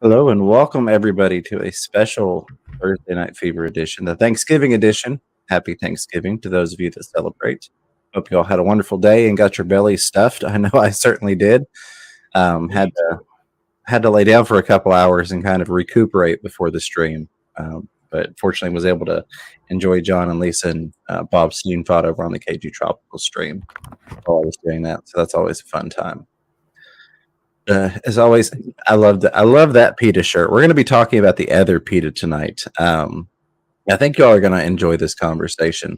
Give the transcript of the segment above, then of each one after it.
Hello and welcome everybody to a special Thursday Night Fever edition, the Thanksgiving edition. Happy Thanksgiving to those of you that celebrate. Hope you all had a wonderful day and got your belly stuffed. I know I certainly did. Had to lay down for a couple hours and kind of recuperate before the stream, but fortunately was able to enjoy John and Lisa and Bob Steen fought over on the KG Tropical stream while I was doing that. So that's always a fun time. As always, I love that PETA shirt. We're going to be talking about the other PETA tonight. I think y'all are going to enjoy this conversation.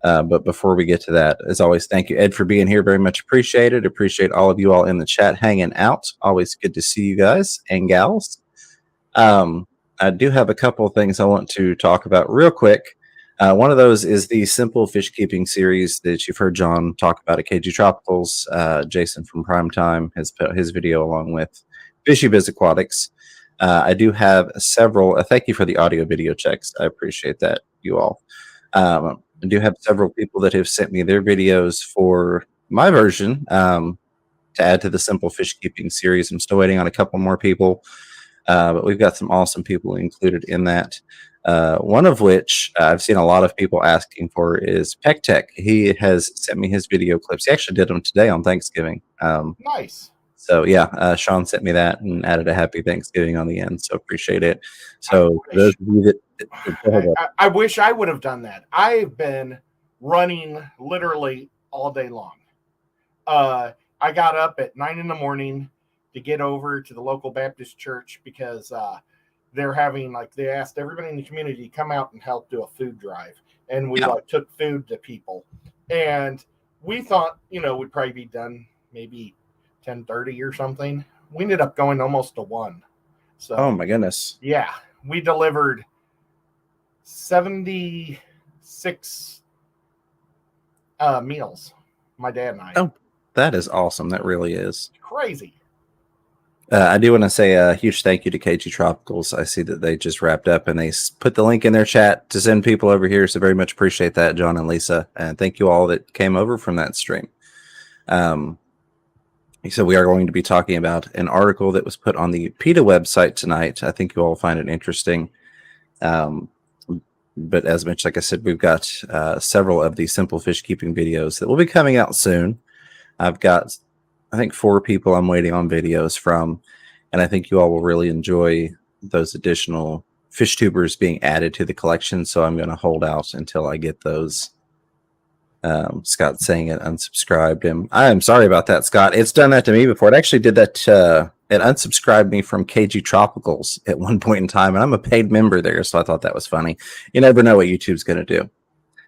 But before we get to that, as always, thank you, Ed, for being here. Very much appreciated. Appreciate all of you all in the chat hanging out. Always good to see you guys and gals. I do have a couple of things I want to talk about real quick. One of those is the simple fish keeping series that you've heard John talk about at KG Tropicals. Jason from Primetime has put his video along with Fishy Biz Aquatics. I do have several. Thank you for the audio video checks. I appreciate that, you all. I do have several people that have sent me their videos for my version to add to the simple fish keeping series. I'm still waiting on a couple more people, but we've got some awesome people included in that. One of which I've seen a lot of people asking for is Peck Tech. He has sent me his video clips. He actually did them today on Thanksgiving. Nice. So yeah, Sean sent me that and added a happy Thanksgiving on the end. So appreciate it. So those of you that I wish I would have done that. I've been running literally all day long. I got up at 9 a.m. to get over to the local Baptist church because they're having, they asked everybody in the community to come out and help do a food drive. And we took food to people. And we thought, we'd probably be done maybe 10:30 or something. We ended up going almost to 1. So, oh my goodness. Yeah. We delivered 76 meals, my dad and I. Oh, that is awesome. That really is. Crazy. I do want to say a huge thank you to KG Tropicals. I see that they just wrapped up and they put the link in their chat to send people over here. So very much appreciate that, John and Lisa. And thank you all that came over from that stream. So we are going to be talking about an article that was put on the PETA website tonight. I think you all find it interesting. But as mentioned, like I said, we've got several of these simple fish keeping videos that will be coming out soon. I've got, I think, 4 people I'm waiting on videos from, and I think you all will really enjoy those additional fish tubers being added to the collection. So I'm going to hold out until I get those. Scott saying it unsubscribed him. I am sorry about that, Scott. It's done that to me before. It actually did that. It unsubscribed me from KG Tropicals at one point in time, and I'm a paid member there, so I thought that was funny. You never know what YouTube's going to do.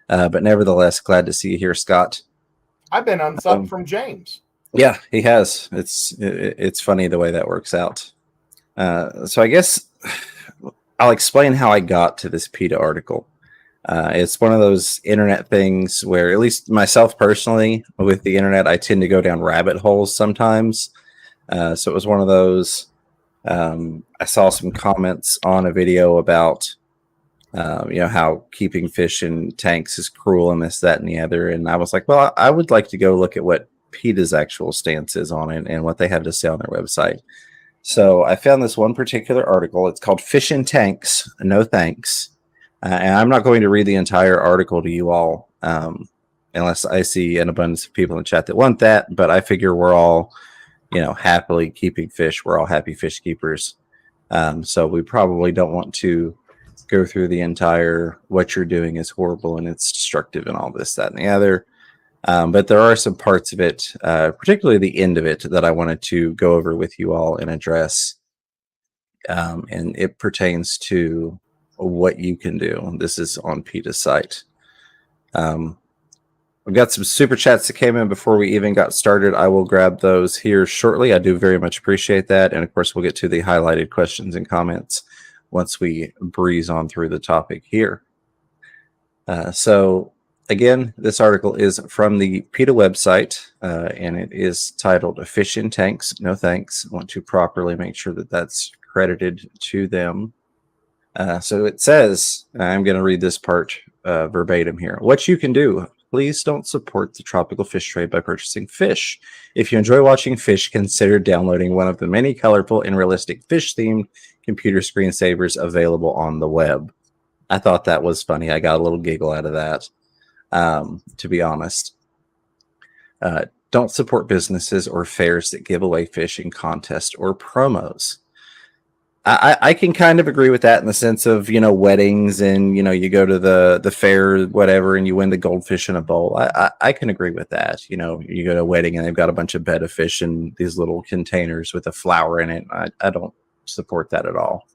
But nevertheless, glad to see you here, Scott. I've been unsubbed from James. Yeah, he has. It's funny the way that works out. So I guess I'll explain how I got to this PETA article. It's one of those internet things where, at least myself personally, with the internet, I tend to go down rabbit holes sometimes. So it was one of those. I saw some comments on a video about, how keeping fish in tanks is cruel and this, that, and the other. And I was like, well, I would like to go look at what PETA's actual stance is on it and what they have to say on their website. So I found this one particular article. It's called Fish in Tanks, No Thanks. And I'm not going to read the entire article to you all unless I see an abundance of people in the chat that want that. But I figure we're all, happily keeping fish. We're all happy fish keepers. So we probably don't want to go through the entire what you're doing is horrible and it's destructive and all this, that, and the other. But there are some parts of it, particularly the end of it, that I wanted to go over with you all and address. And it pertains to what you can do. This is on PETA's site. We've got some super chats that came in before we even got started. I will grab those here shortly. I do very much appreciate that. And of course, we'll get to the highlighted questions and comments once we breeze on through the topic here. So again, this article is from the PETA website, and it is titled Fish in Tanks, No Thanks. I want to properly make sure that that's credited to them. So it says, I'm going to read this part verbatim here. What you can do. please don't support the tropical fish trade by purchasing fish. If you enjoy watching fish, consider downloading one of the many colorful and realistic fish-themed computer screensavers available on the web. I thought that was funny. I got a little giggle out of that, to be honest. Don't support businesses or fairs that give away fish in contests or promos. I can kind of agree with that in the sense of, weddings and, you go to the fair, whatever, and you win the goldfish in a bowl. I can agree with that. You go to a wedding and they've got a bunch of betta fish in these little containers with a flower in it. I don't support that at all.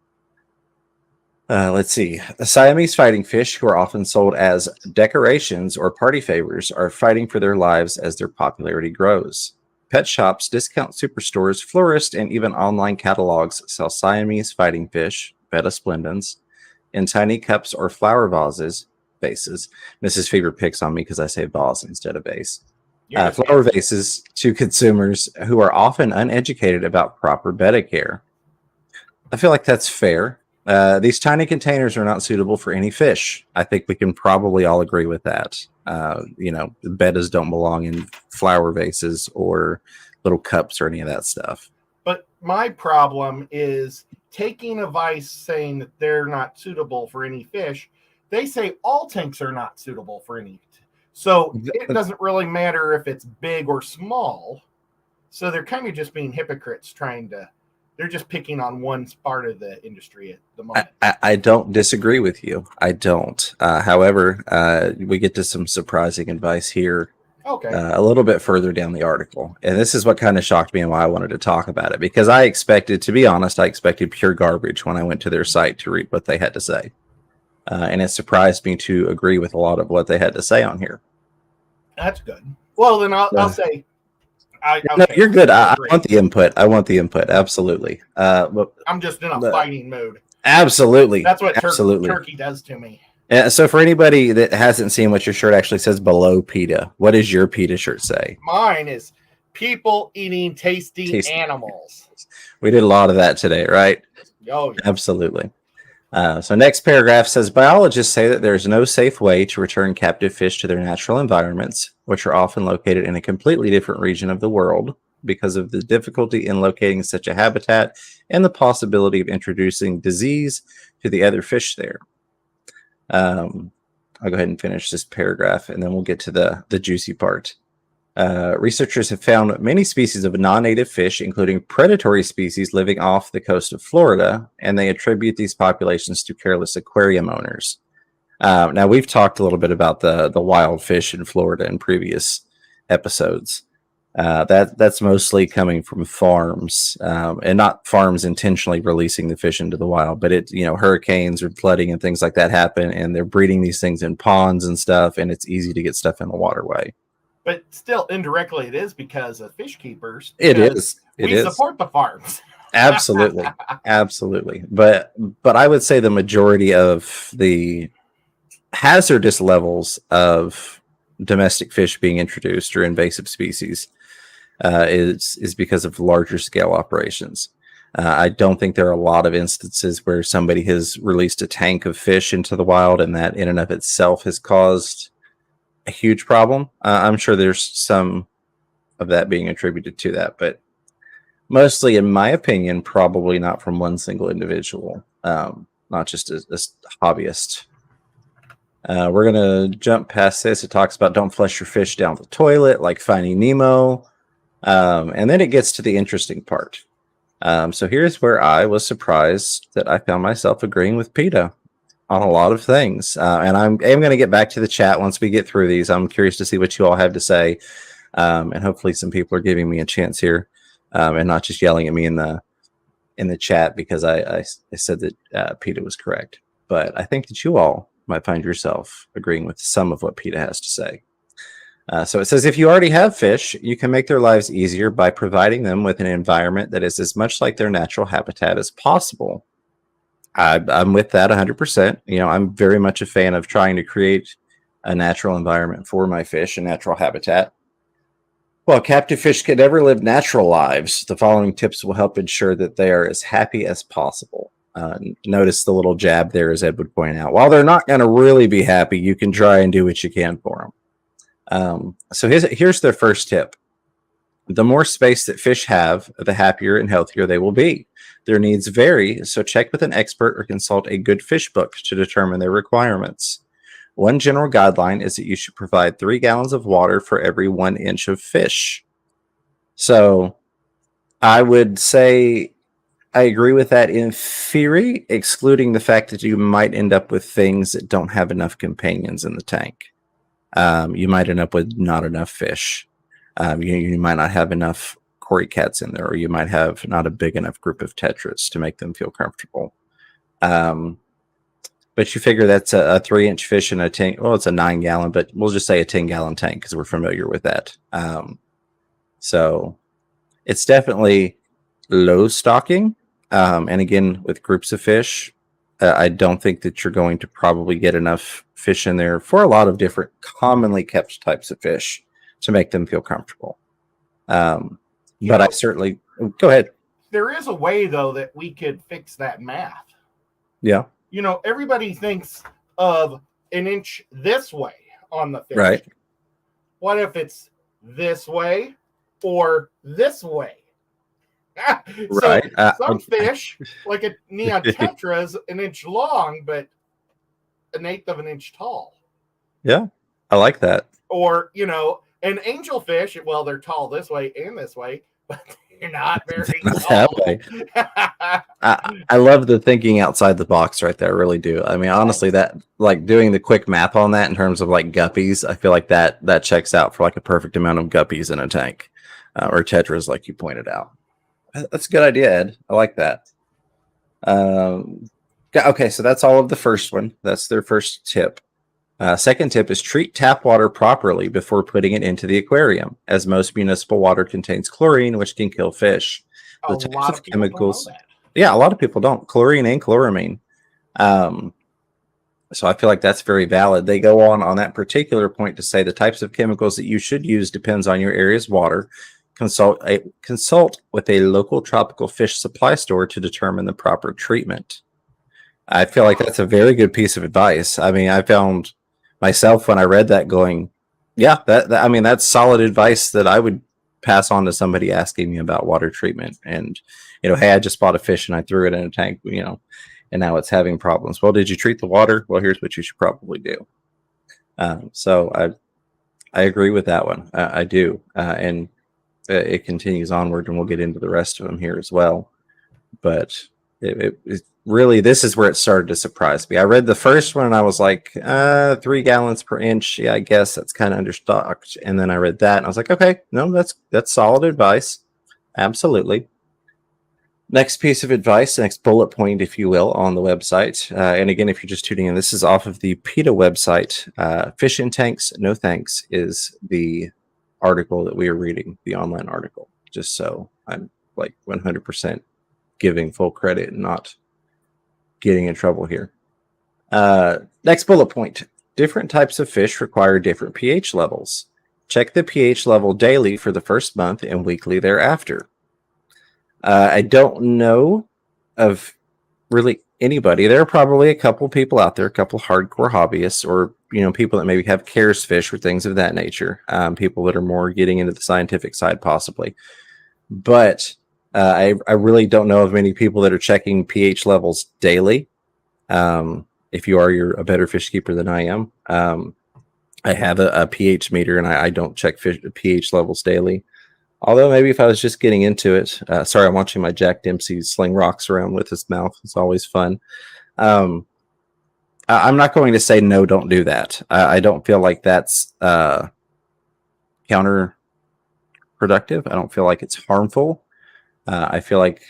Let's see. The Siamese fighting fish, who are often sold as decorations or party favors, are fighting for their lives as their popularity grows. Pet shops, discount superstores, florists, and even online catalogs sell Siamese fighting fish, Betta splendens, in tiny cups or flower vases. Mrs. Fever picks on me because I say vase instead of vase. Flower vases to consumers who are often uneducated about proper Betta care. I feel like that's fair. These tiny containers are not suitable for any fish. I think we can probably all agree with that. Bettas don't belong in flower vases or little cups or any of that stuff. But my problem is taking advice saying that they're not suitable for any fish. They say all tanks are not suitable for any. So it doesn't really matter if it's big or small. So they're kind of just being hypocrites they're just picking on one part of the industry at the moment. I don't disagree with you. I don't. However, we get to some surprising advice here. Okay. A little bit further down the article. And this is what kind of shocked me and why I wanted to talk about it. Because I expected pure garbage when I went to their site to read what they had to say. And it surprised me to agree with a lot of what they had to say on here. That's good. Well, then I'll say... No, you're good. I want the input. Absolutely. But I'm just in a fighting mood. Absolutely. That's what turkey does to me. So for anybody that hasn't seen what your shirt actually says below PETA, what does your PETA shirt say? Mine is people eating tasty animals. We did a lot of that today, right? Oh, yeah. Absolutely. So next paragraph says, biologists say that there is no safe way to return captive fish to their natural environments, which are often located in a completely different region of the world because of the difficulty in locating such a habitat and the possibility of introducing disease to the other fish there. I'll go ahead and finish this paragraph and then we'll get to the juicy part. Researchers have found many species of non-native fish, including predatory species living off the coast of Florida, and they attribute these populations to careless aquarium owners. Now, we've talked a little bit about the wild fish in Florida in previous episodes. That's mostly coming from farms, and not farms intentionally releasing the fish into the wild, but hurricanes or flooding and things like that happen, and they're breeding these things in ponds and stuff, and it's easy to get stuff in the waterway. But still, indirectly, it is because of fish keepers. It is. We support the farms. Absolutely. Absolutely. But I would say the majority of the hazardous levels of domestic fish being introduced or invasive species is because of larger scale operations. I don't think there are a lot of instances where somebody has released a tank of fish into the wild and that in and of itself has caused a huge problem. I'm sure there's some of that being attributed to that, but mostly, in my opinion, probably not from one single individual, not just a hobbyist. We're going to jump past this. It talks about don't flush your fish down the toilet like Finding Nemo. And then it gets to the interesting part. So here's where I was surprised that I found myself agreeing with PETA on a lot of things. And I'm going to get back to the chat once we get through these. I'm curious to see what you all have to say. And hopefully some people are giving me a chance here and not just yelling at me in the chat because I said that PETA was correct. But I think that you all might find yourself agreeing with some of what PETA has to say. So it says, if you already have fish, you can make their lives easier by providing them with an environment that is as much like their natural habitat as possible. I'm with that 100%. I'm very much a fan of trying to create a natural environment for my fish, a natural habitat. While captive fish can never live natural lives, the following tips will help ensure that they are as happy as possible. Notice the little jab there, as Ed would point out. While they're not going to really be happy, you can try and do what you can for them. So here's their first tip. The more space that fish have, the happier and healthier they will be. Their needs vary, so check with an expert or consult a good fish book to determine their requirements. One general guideline is that you should provide 3 gallons of water for every 1 inch of fish. So I would say I agree with that in theory, excluding the fact that you might end up with things that don't have enough companions in the tank. You might end up with not enough fish. You might not have enough cory cats in there, or you might have not a big enough group of tetras to make them feel comfortable. But you figure that's a 3-inch fish in a tank. Well, it's a 9-gallon, but we'll just say a 10-gallon tank because we're familiar with that. So it's definitely low stocking. And again, with groups of fish, I don't think that you're going to probably get enough fish in there for a lot of different commonly kept types of fish to make them feel comfortable. But I certainly go ahead. There is a way though that we could fix that math. Yeah. Everybody thinks of an inch this way on the fish. Right. What if it's this way or this way? Right. Some fish, like a neon tetra, is an inch long, but 1/8 of an inch tall. Yeah, I like that. Or, an angelfish, well, they're tall this way and this way, but they're not very tall. I love the thinking outside the box right there. I really do. I mean, honestly, that like doing the quick math on that in terms of like guppies, I feel like that checks out for like a perfect amount of guppies in a tank or tetras, like you pointed out. That's a good idea, Ed. I like that. Okay, so that's all of the first one. That's their first tip. Second tip is treat tap water properly before putting it into the aquarium, as most municipal water contains chlorine, which can kill fish. The types of chemicals. Yeah, a lot of people don't. Chlorine and chloramine. So I feel like that's very valid. They go on that particular point to say the types of chemicals that you should use depends on your area's water. Consult with a local tropical fish supply store to determine the proper treatment. I feel like that's a very good piece of advice. I mean, I found myself when I read that going, yeah, I mean, that's solid advice that I would pass on to somebody asking me about water treatment. And, hey, I just bought a fish and I threw it in a tank, and now it's having problems. Well, did you treat the water? Well, here's what you should probably do. So I agree with that one. I do. And it continues onward, and we'll get into the rest of them here as well. But it really, this is where it started to surprise me. I read the first one and I was like, 3 gallons per inch. Yeah, I guess that's kind of understocked. And then I read that and I was like, okay, no, that's solid advice. Absolutely. Next piece of advice, next bullet point, if you will, on the website. And again, if you're just tuning in, this is off of the PETA website. Fish in tanks, no thanks, is the article that we are reading, the online article. Just so I'm like 100% giving full credit and not getting in trouble here. Next bullet point. Different types of fish require different pH levels. Check the pH level daily for the first month and weekly thereafter. I don't know of really anybody. There are probably a couple people out there, a couple hardcore hobbyists, or people that maybe have cares fish or things of that nature. People that are more getting into the scientific side, possibly. But I really don't know of many people that are checking pH levels daily. If you are, you're a better fish keeper than I am. I have a pH meter, and I don't check pH levels daily. Although maybe if I was just getting into it, sorry, I'm watching my Jack Dempsey sling rocks around with his mouth. It's always fun. I'm not going to say no, don't do that. I don't feel like that's counterproductive. I don't feel like it's harmful. I feel like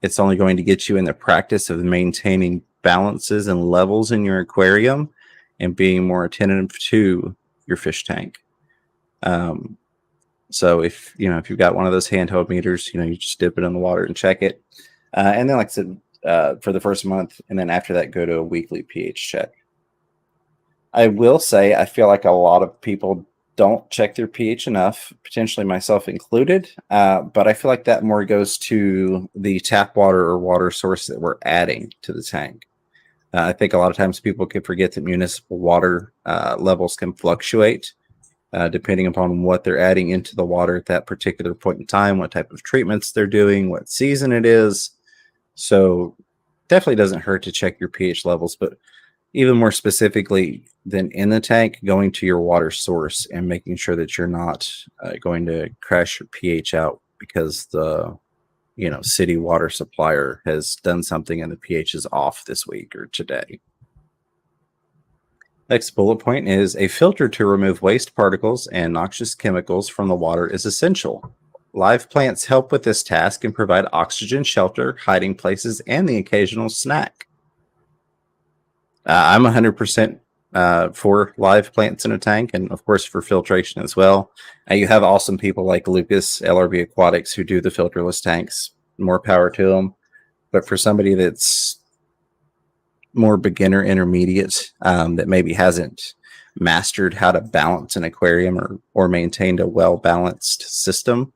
it's only going to get you in the practice of maintaining balances and levels in your aquarium and being more attentive to your fish tank. So if you've got one of those handheld meters, you just dip it in the water and check it. And then, like I said, for the first month, and then after that, go to a weekly pH check. I will say, I feel like a lot of people don't check their pH enough, potentially myself included. But I feel like that more goes to the tap water or water source that we're adding to the tank. I think a lot of times people can forget that municipal water levels can fluctuate depending upon what they're adding into the water at that particular point in time, what type of treatments they're doing, what season it is. So definitely doesn't hurt to check your pH levels, but even more specifically than in the tank, going to your water source and making sure that you're not going to crash your pH out because the city water supplier has done something and the pH is off this week or today. Next bullet point is a filter to remove waste particles and noxious chemicals from the water is essential. Live plants help with this task and provide oxygen, shelter, hiding places, and the occasional snack. I'm 100% for live plants in a tank, and of course for filtration as well. You have awesome people like Lucas, LRB Aquatics, who do the filterless tanks. More power to them. But for somebody that's more beginner intermediate, that maybe hasn't mastered how to balance an aquarium or maintained a well-balanced system,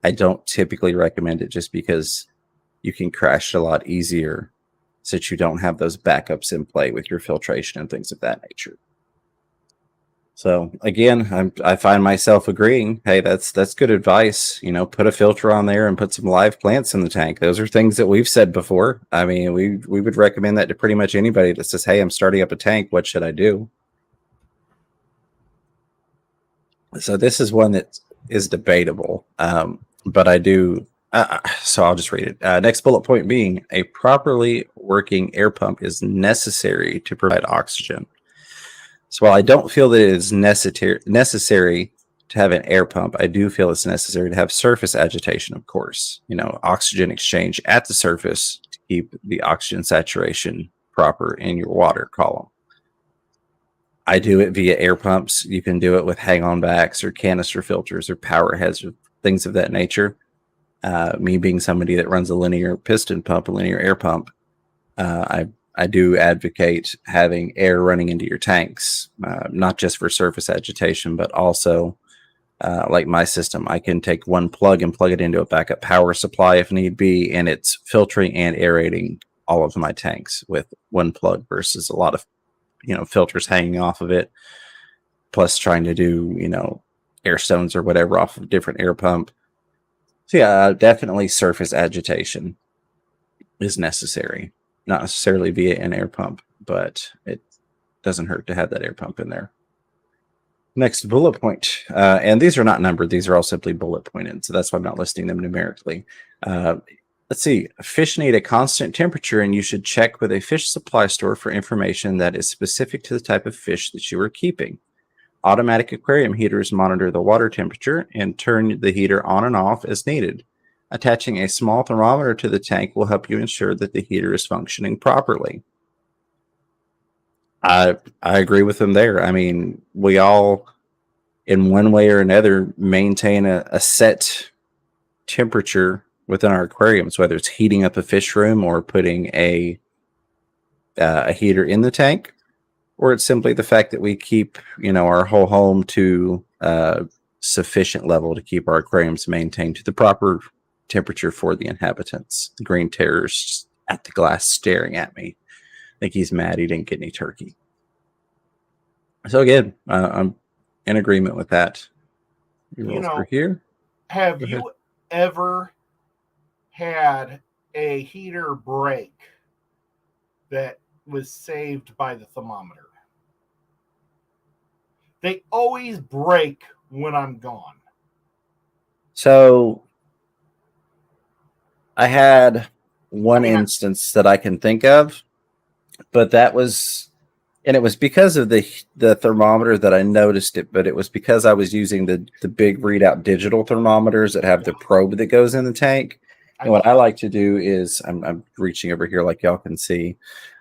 I don't typically recommend it, just because you can crash it a lot easier since you don't have those backups in play with your filtration and things of that nature. So again, I find myself agreeing, hey, that's good advice. Put a filter on there and put some live plants in the tank. Those are things that we've said before. I mean, we would recommend that to pretty much anybody that says, hey, I'm starting up a tank. What should I do? So this is one that is debatable, but I do. So I'll just read it. Next bullet point being a properly working air pump is necessary to provide oxygen. So while I don't feel that it is necessary to have an air pump, I do feel it's necessary to have surface agitation, of course. Oxygen exchange at the surface to keep the oxygen saturation proper in your water column. I do it via air pumps. You can do it with hang-on backs or canister filters or power heads or things of that nature. Me being somebody that runs a linear piston pump, a linear air pump, I do advocate having air running into your tanks, not just for surface agitation, but also like my system. I can take one plug and plug it into a backup power supply if need be, and it's filtering and aerating all of my tanks with one plug versus a lot of filters hanging off of it, plus trying to do air stones or whatever off of a different air pump. So yeah, definitely surface agitation is necessary. Not necessarily via an air pump, but it doesn't hurt to have that air pump in there. Next bullet point, and these are not numbered. These are all simply bullet pointed, so that's why I'm not listing them numerically. Let's see. Fish need a constant temperature, and you should check with a fish supply store for information that is specific to the type of fish that you are keeping. Automatic aquarium heaters monitor the water temperature and turn the heater on and off as needed. Attaching a small thermometer to the tank will help you ensure that the heater is functioning properly. I agree with them there. I mean, we all, in one way or another, maintain a set temperature within our aquariums, whether it's heating up a fish room or putting a heater in the tank, or it's simply the fact that we keep our whole home to sufficient level to keep our aquariums maintained to the proper temperature for the inhabitants. The green terror's at the glass staring at me. I think he's mad he didn't get any turkey. So again, I'm in agreement with that. Here. Have you ever had a heater break that was saved by the thermometer? They always break when I'm gone. So I had one instance that I can think of, but that was, and it was because of the thermometer that I noticed it, but it was because I was using the big readout digital thermometers that have the probe that goes in the tank. And what I like to do is, I'm reaching over here like y'all can see,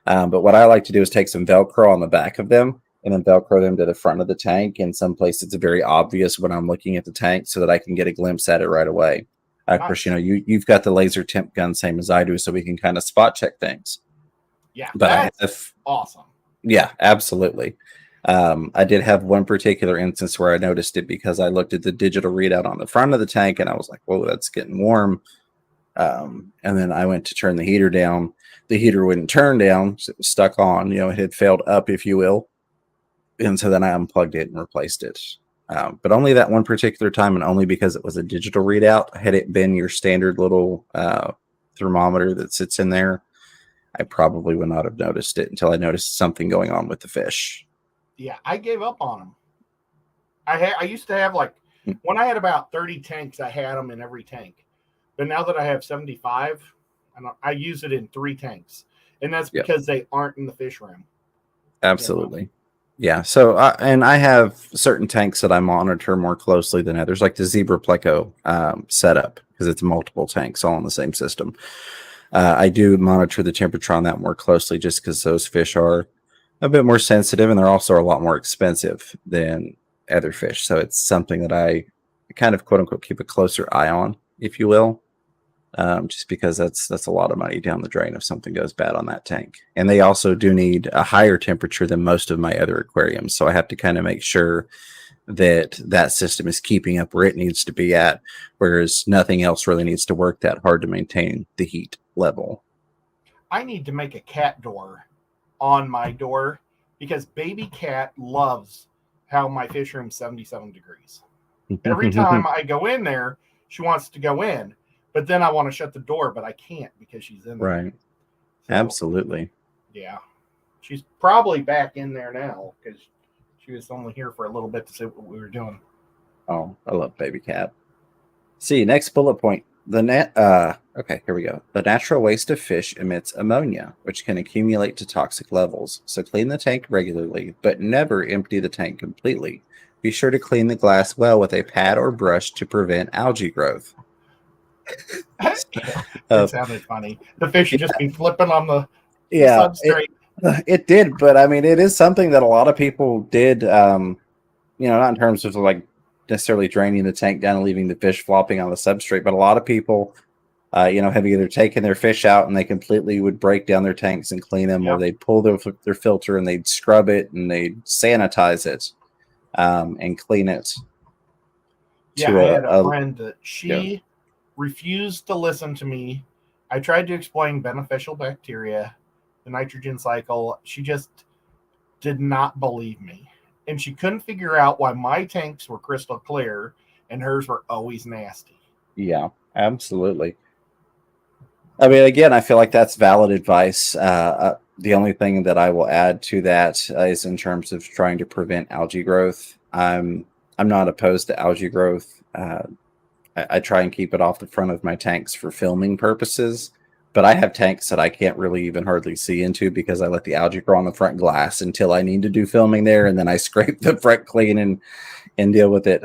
but what I like to do is take some Velcro on the back of them and then Velcro them to the front of the tank. In some places, it's very obvious when I'm looking at the tank so that I can get a glimpse at it right away. Of course, you've got the laser temp gun, same as I do, so we can kind of spot check things. Yeah, but that's awesome. Yeah, absolutely. I did have one particular instance where I noticed it because I looked at the digital readout on the front of the tank and I was like, whoa, that's getting warm. And then I went to turn the heater down. The heater wouldn't turn down, so it was stuck on. It had failed up, if you will. And so then I unplugged it and replaced it. But only that one particular time, and only because it was a digital readout. Had it been your standard little thermometer that sits in there, I probably would not have noticed it until I noticed something going on with the fish. Yeah, I gave up on them. I used to have like, when I had about 30 tanks, I had them in every tank. But now that I have 75, I use it in 3 tanks. And that's because they aren't in the fish room. Absolutely. Yeah. So, and I have certain tanks that I monitor more closely than others, like the Zebra Pleco setup, because it's multiple tanks all in the same system. I do monitor the temperature on that more closely just because those fish are a bit more sensitive, and they're also a lot more expensive than other fish. So it's something that I kind of quote unquote keep a closer eye on, if you will, just because that's a lot of money down the drain if something goes bad on that tank. And they also do need a higher temperature than most of my other aquariums, so I have to kind of make sure that that system is keeping up where it needs to be at, whereas nothing else really needs to work that hard to maintain the heat level. I need to make a cat door on my door because baby cat loves how my fish room's 77 degrees. Every time I go in there, she wants to go in, but then I want to shut the door, but I can't because she's in there. Right. So, absolutely. Yeah. She's probably back in there now because she was only here for a little bit to see what we were doing. Oh, I love baby cat. See, next bullet point. Okay, here we go. The natural waste of fish emits ammonia, which can accumulate to toxic levels. So clean the tank regularly, but never empty the tank completely. Be sure to clean the glass well with a pad or brush to prevent algae growth. It sounded funny. The fish would just be flipping on the substrate. It did, but I mean, it is something that a lot of people did, not in terms of like necessarily draining the tank down and leaving the fish flopping on the substrate, but a lot of people, have either taken their fish out and they completely would break down their tanks and clean them, or they'd pull their filter and they'd scrub it and they'd sanitize it and clean it. I had a friend that she refused to listen to me. I tried to explain beneficial bacteria, the nitrogen cycle. She just did not believe me. And she couldn't figure out why my tanks were crystal clear and hers were always nasty. Yeah, absolutely. I mean, again, I feel like that's valid advice. The only thing that I will add to that is in terms of trying to prevent algae growth. I'm not opposed to algae growth. I try and keep it off the front of my tanks for filming purposes, but I have tanks that I can't really even hardly see into because I let the algae grow on the front glass until I need to do filming there, and then I scrape the front clean and deal with it.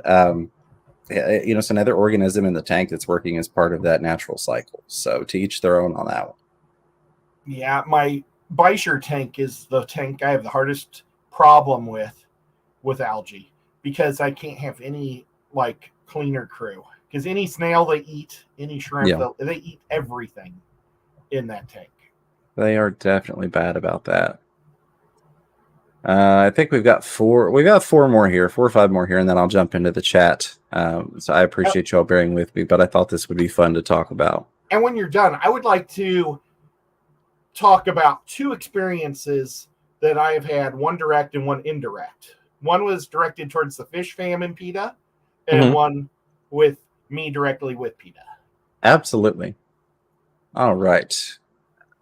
It's another organism in the tank that's working as part of that natural cycle. So to each their own on that one. Yeah, my Beischer tank is the tank I have the hardest problem with algae because I can't have any like cleaner crew. Because any snail they eat, any shrimp, they eat everything in that tank. They are definitely bad about that. I think we've got four more here, 4 or 5 more here, and then I'll jump into the chat. So I appreciate y'all bearing with me, but I thought this would be fun to talk about. And when you're done, I would like to talk about 2 experiences that I have had, one direct and one indirect. One was directed towards the fish fam in PETA, and one with me directly with PETA. Absolutely. All right.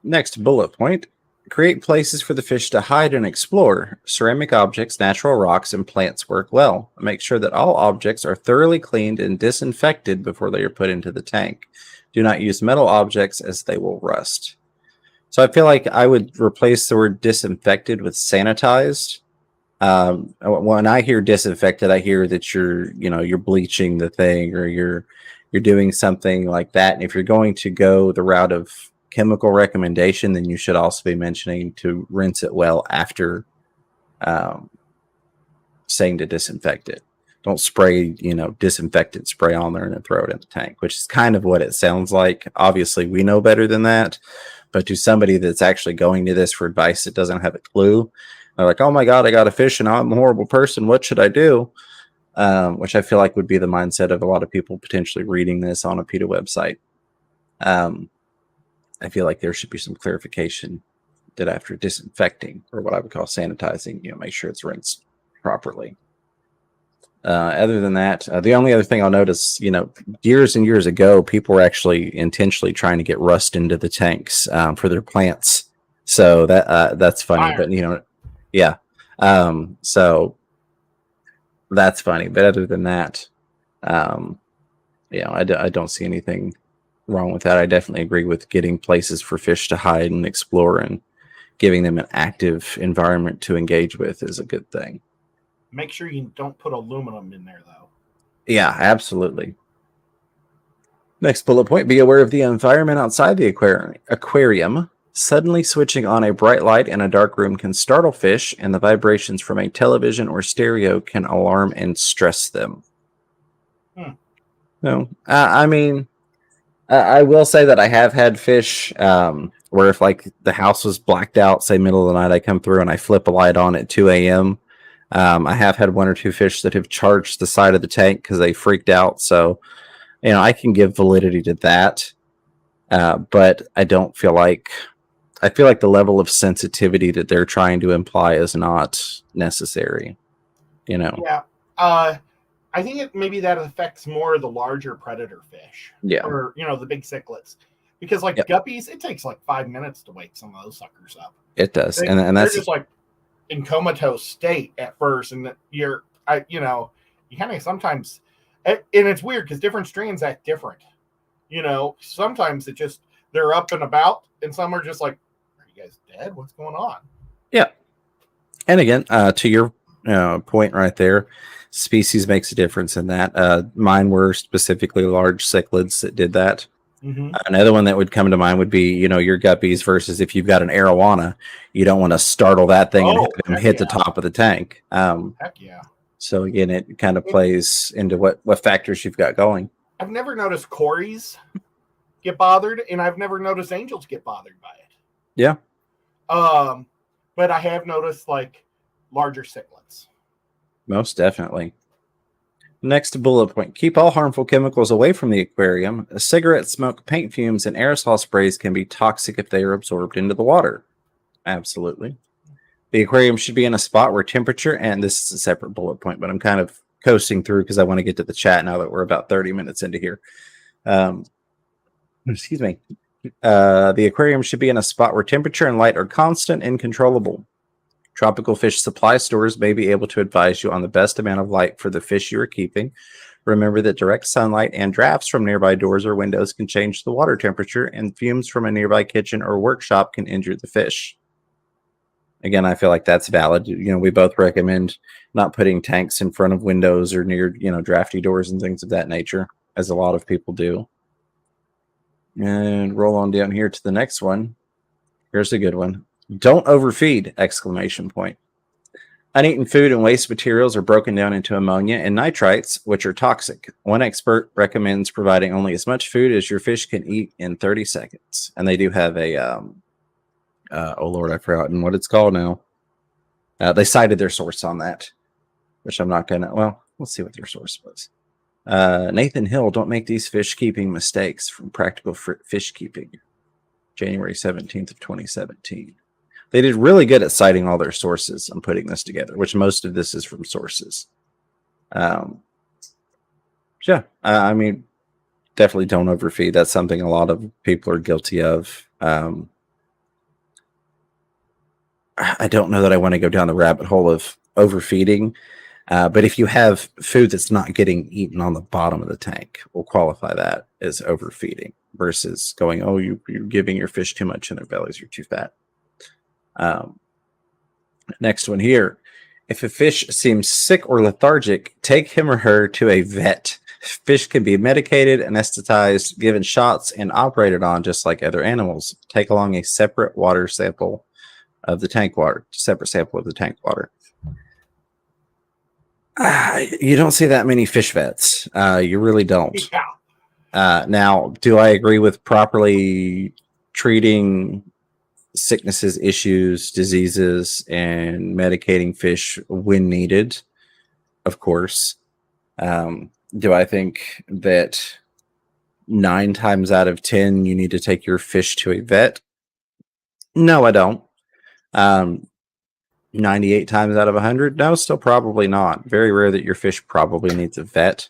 Next bullet point. Create places for the fish to hide and explore. Ceramic objects, natural rocks, and plants work well. Make sure that all objects are thoroughly cleaned and disinfected before they are put into the tank. Do not use metal objects as they will rust. So I feel like I would replace the word disinfected with sanitized. When I hear disinfected, I hear that you're bleaching the thing, or you're doing something like that. And if you're going to go the route of chemical recommendation, then you should also be mentioning to rinse it well after saying to disinfect it. Don't spray, disinfectant spray on there and then throw it in the tank, which is kind of what it sounds like. Obviously, we know better than that. But to somebody that's actually going to this for advice that doesn't have a clue, they're like, oh my God, I got a fish and I'm a horrible person. What should I do? Which I feel like would be the mindset of a lot of people potentially reading this on a PETA website. I feel like there should be some clarification that after disinfecting, or what I would call sanitizing, make sure it's rinsed properly. Other than that, the only other thing I'll notice, years and years ago, people were actually intentionally trying to get rust into the tanks for their plants. So that's funny, Fire. but yeah. So that's funny. But other than that, I don't see anything wrong with that. I definitely agree with getting places for fish to hide and explore, and giving them an active environment to engage with is a good thing. Make sure you don't put aluminum in there, though. Yeah, absolutely. Next bullet point, be aware of the environment outside the aquarium. Suddenly switching on a bright light in a dark room can startle fish, and the vibrations from a television or stereo can alarm and stress them. No, I mean, I will say that I have had fish where if like the house was blacked out, say middle of the night, I come through and I flip a light on at 2 a.m. I have had one or two fish that have charged the side of the tank because they freaked out. So, I can give validity to that. But I feel like the level of sensitivity that they're trying to imply is not necessary. Yeah. I think maybe that affects more the larger predator fish. Yeah. Or, the big cichlids. Because guppies, it takes like 5 minutes to wake some of those suckers up. It does. They're just like in comatose state at first. And you kind of sometimes, and it's weird because different strains act different. Sometimes they're up and about, and some are just like, are you guys dead? What's going on? Yeah. And again, to your point right there, species makes a difference in that. Mine were specifically large cichlids that did that. Mm-hmm. Another one that would come to mind would be, your guppies versus if you've got an arowana, you don't want to startle that thing and have them hit the top of the tank. Heck yeah. So again, it kind of plays into what factors you've got going. I've never noticed cories get bothered, and I've never noticed angels get bothered by it. Yeah. But I have noticed like larger cichlids. Most definitely. Next bullet point, keep all harmful chemicals away from the aquarium. Cigarette smoke, paint fumes, and aerosol sprays can be toxic if they are absorbed into the water. Absolutely. The aquarium should be in a spot where temperature, and this is a separate bullet point, but I'm kind of coasting through because I want to get to the chat now that we're about 30 minutes into here. Excuse me. The aquarium should be in a spot where temperature and light are constant and controllable. Tropical fish supply stores may be able to advise you on the best amount of light for the fish you are keeping. Remember that direct sunlight and drafts from nearby doors or windows can change the water temperature, and fumes from a nearby kitchen or workshop can injure the fish. Again, I feel like that's valid. We both recommend not putting tanks in front of windows or near, drafty doors and things of that nature, as a lot of people do. And roll on down here to the next one. Here's a good one. Don't overfeed! ! Uneaten food and waste materials are broken down into ammonia and nitrites, which are toxic. One expert recommends providing only as much food as your fish can eat in 30 seconds. And they do have a, oh Lord, I've forgotten what it's called now. They cited their source on that, which I'm not going to, well, let's see what their source was. Nathan Hill, don't make these fish keeping mistakes, from Practical Fish Keeping, January 17th of 2017. They did really good at citing all their sources and putting this together, which most of this is from sources. Yeah, I mean, definitely don't overfeed. That's something a lot of people are guilty of. I don't know that I want to go down the rabbit hole of overfeeding, but if you have food that's not getting eaten on the bottom of the tank, we'll qualify that as overfeeding versus going, oh, you're giving your fish too much in their bellies, you're too fat. Next one here. If a fish seems sick or lethargic, take him or her to a vet. Fish can be medicated, anesthetized, given shots, and operated on just like other animals. Take along a separate sample of the tank water. You don't see that many fish vets. You really don't. Yeah. Now, do I agree with properly treating sicknesses, issues, diseases, and medicating fish when needed? Of course. Do I think that 9 times out of 10 you need to take your fish to a vet? No, I don't. 98 times out of 100, no, still probably not. Very rare that your fish probably needs a vet.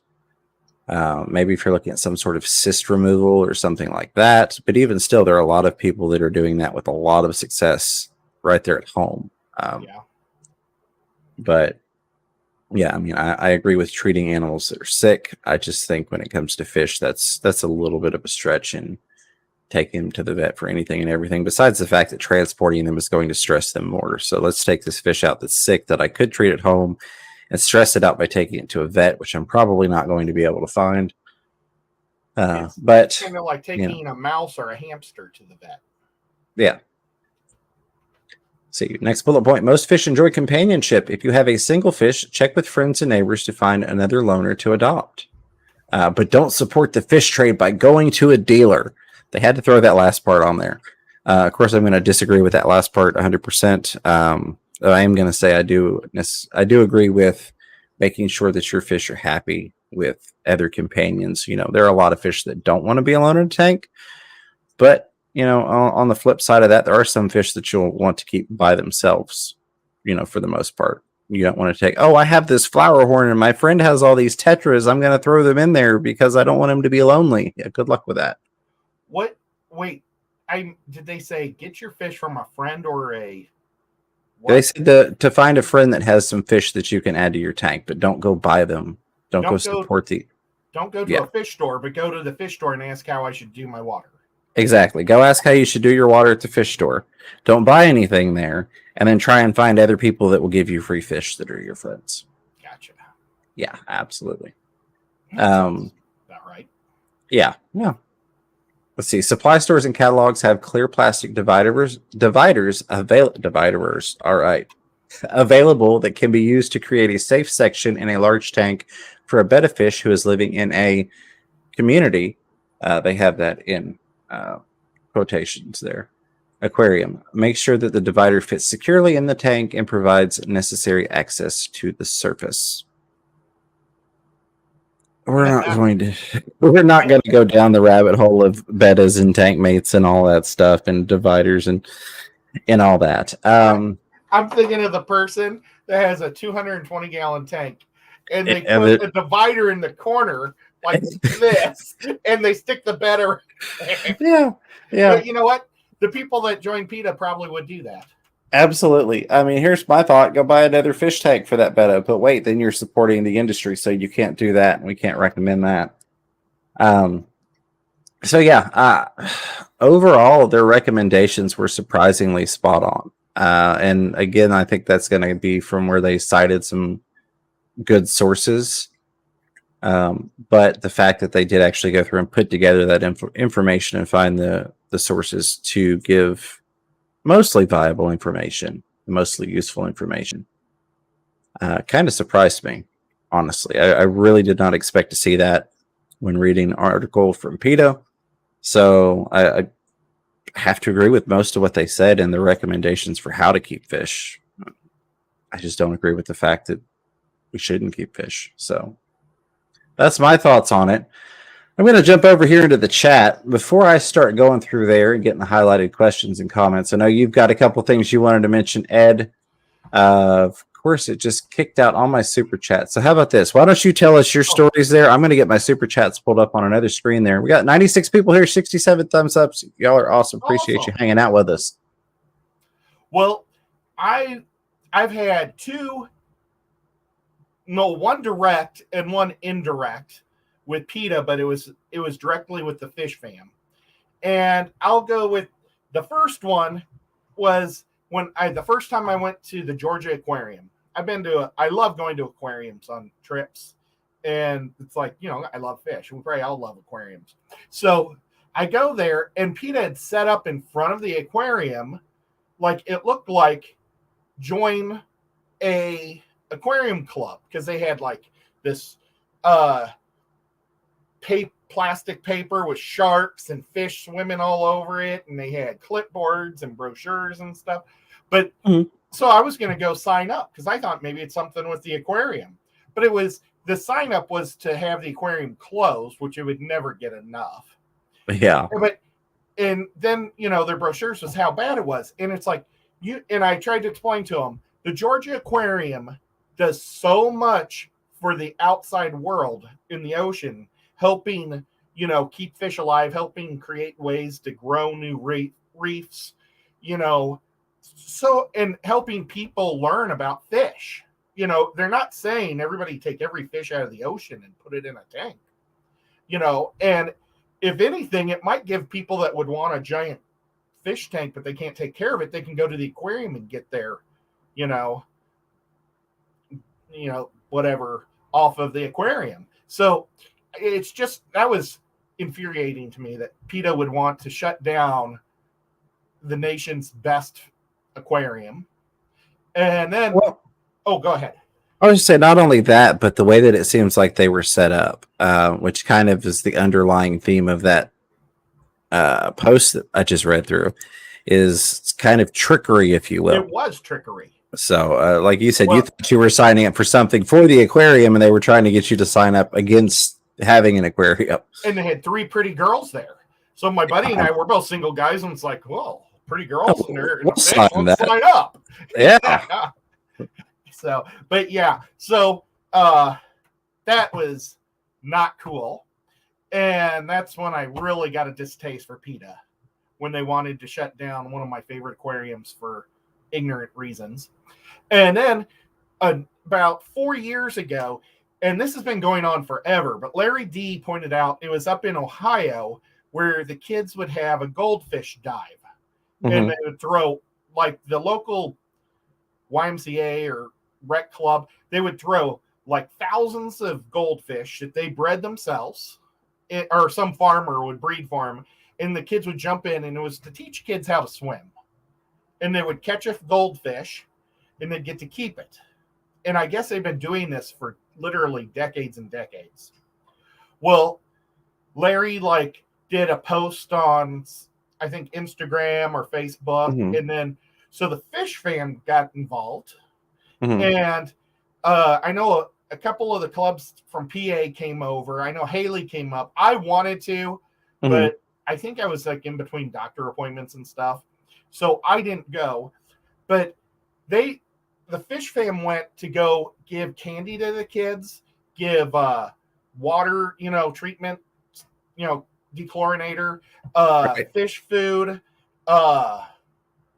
Maybe if you're looking at some sort of cyst removal or something like that. But even still, there are a lot of people that are doing that with a lot of success right there at home. Yeah. But yeah, I mean, I agree with treating animals that are sick. I just think when it comes to fish, that's a little bit of a stretch in taking them to the vet for anything and everything, besides the fact that transporting them is going to stress them more. So let's take this fish out that's sick that I could treat at home and stress it out by taking it to a vet, which I'm probably not going to be able to find. But kind of like taking a mouse or a hamster to the vet. Yeah. See, next bullet point. Most fish enjoy companionship. If you have a single fish, check with friends and neighbors to find another loaner to adopt. But don't support the fish trade by going to a dealer. They had to throw that last part on there. Of course, I'm going to disagree with that last part 100%. I am going to say I do agree with making sure that your fish are happy with other companions. You know, there are a lot of fish that don't want to be alone in a tank, but you know, on the flip side of that, there are some fish that you'll want to keep by themselves, you know, for the most part. You don't want to take, oh, I have this flower horn and my friend has all these tetras. I'm going to throw them in there because I don't want him to be lonely. Yeah, good luck with that. What? Wait, did they say get your fish from a friend or a what? They said to find a friend that has some fish that you can add to your tank, but don't go buy them. Don't go support the. Don't go to a fish store, but go to the fish store and ask how I should do my water. Exactly. Go ask how you should do your water at the fish store. Don't buy anything there, and then try and find other people that will give you free fish that are your friends. Gotcha. Yeah, absolutely. About right. Yeah. Let's see. Supply stores and catalogs have clear plastic dividers available that can be used to create a safe section in a large tank for a betta fish who is living in a community. They have that in quotations there. Aquarium. Make sure that the divider fits securely in the tank and provides necessary access to the surface. We're not going to go down the rabbit hole of bettas and tank mates and all that stuff and dividers and all that. I'm thinking of the person that has a 220-gallon tank and they put a divider in the corner like this and they stick the betta. Yeah. But you know what? The people that join PETA probably would do that. Absolutely. I mean, here's my thought. Go buy another fish tank for that betta. But wait, then you're supporting the industry, so you can't do that, and we can't recommend that. So yeah, overall, their recommendations were surprisingly spot on. And again, I think that's going to be from where they cited some good sources. But the fact that they did actually go through and put together that information and find the sources to give mostly viable information, mostly useful information, kind of surprised me, honestly. I really did not expect to see that when reading an article from PETA. So I have to agree with most of what they said and the recommendations for how to keep fish. I just don't agree with the fact that we shouldn't keep fish. So that's my thoughts on it. I'm going to jump over here into the chat. Before I start going through there and getting the highlighted questions and comments, I know you've got a couple things you wanted to mention, Ed. Of course, it just kicked out all my super chats. So how about this? Why don't you tell us your stories there? I'm going to get my super chats pulled up on another screen there. We got 96 people here, 67 thumbs up. Y'all are awesome. Appreciate you hanging out with us. Well, I've had one direct and one indirect with PETA, but it was directly with the fish fam. And I'll go with the first one was when the first time I went to the Georgia Aquarium. I love going to aquariums on trips. And it's like, you know, I love fish. We probably all love aquariums. So I go there and PETA had set up in front of the aquarium, like it looked like join a aquarium club, because they had like this plastic paper with sharks and fish swimming all over it, and they had clipboards and brochures and stuff. But so I was going to go sign up because I thought maybe it's something with the aquarium, but the sign up was to have the aquarium closed, which it would never get enough. Yeah. And then, you know, their brochures was how bad it was. And it's like, and I tried to explain to them, The Georgia Aquarium does so much for the outside world in the ocean, helping, keep fish alive, helping create ways to grow new reefs, and helping people learn about fish. They're not saying everybody take every fish out of the ocean and put it in a tank, and if anything, it might give people that would want a giant fish tank, but they can't take care of it. They can go to the aquarium and get their, whatever off of the aquarium. So it's just, that was infuriating to me that PETA would want to shut down the nation's best aquarium. And then, go ahead. I was just saying, not only that, but the way that it seems like they were set up, which kind of is the underlying theme of that post that I just read through, is kind of trickery, if you will. It was trickery. So, like you said, you thought you were signing up for something for the aquarium, and they were trying to get you to sign up against having an aquarium. And they had 3 pretty girls there. So my buddy and I were both single guys, and it's like, well, pretty girls in there. We'll sign up. Yeah. So, but yeah, so that was not cool. And that's when I really got a distaste for PETA, when they wanted to shut down one of my favorite aquariums for ignorant reasons. And then about 4 years ago, and this has been going on forever, but Larry D pointed out it was up in Ohio where the kids would have a goldfish dive. Mm-hmm. And they would throw, like the local YMCA or rec club, they would throw like thousands of goldfish that they bred themselves, or some farmer would breed for them, and the kids would jump in, and it was to teach kids how to swim. And they would catch a goldfish, and they'd get to keep it. And I guess they've been doing this for literally decades and decades. Well, Larry did a post on, I think, Instagram or Facebook, mm-hmm. and then so the fish fan got involved. Mm-hmm. And I know a couple of the clubs from PA came over. I know Haley came up. I wanted to, mm-hmm. but I think I was in between doctor appointments and stuff, so I didn't go. But the fish fam went to go give candy to the kids, give water, treatment, dechlorinator, right. Fish food,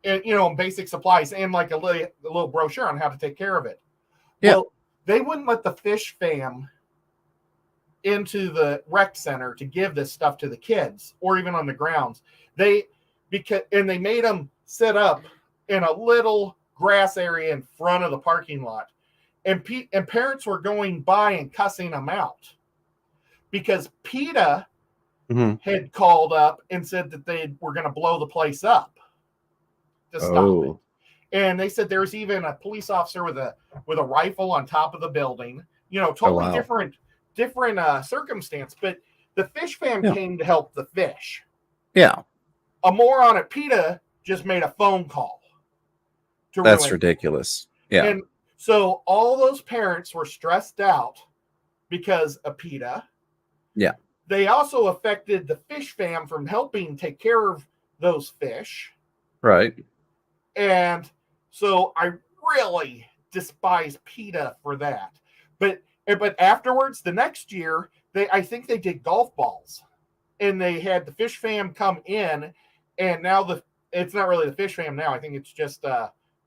and basic supplies, and like a little brochure on how to take care of it. Yeah. Well, they wouldn't let the fish fam into the rec center to give this stuff to the kids, or even on the grounds. They made them sit up in a little grass area in front of the parking lot, and parents were going by and cussing them out because PETA mm-hmm. had called up and said that they were going to blow the place up to stop it. And they said there was even a police officer with a rifle on top of the building. Totally different circumstance. But the fish fam came to help the fish. Yeah. A moron at PETA just made a phone call. That's ridiculous. Yeah. And so all those parents were stressed out because of PETA. Yeah. They also affected the fish fam from helping take care of those fish. Right. And so I really despise PETA for that. But afterwards, the next year, I think they did golf balls, and they had the fish fam come in, and now it's not really the fish fam now. I think it's just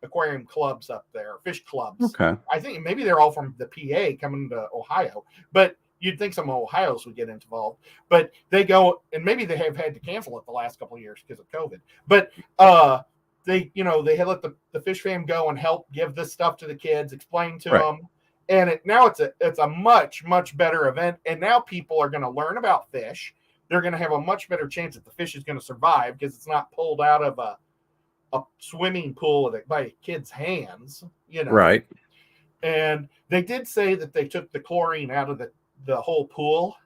aquarium clubs up there, fish clubs. Okay. I think maybe they're all from the PA coming to Ohio, but you'd think some Ohio's would get involved. But they go, and maybe they have had to cancel it the last couple of years because of COVID. But they had let the fish fam go and help give this stuff to the kids, explain to them. And now it's a much, much better event. And now people are going to learn about fish. They're going to have a much better chance that the fish is going to survive because it's not pulled out of a swimming pool by a kid's hands, Right. And they did say that they took the chlorine out of the whole pool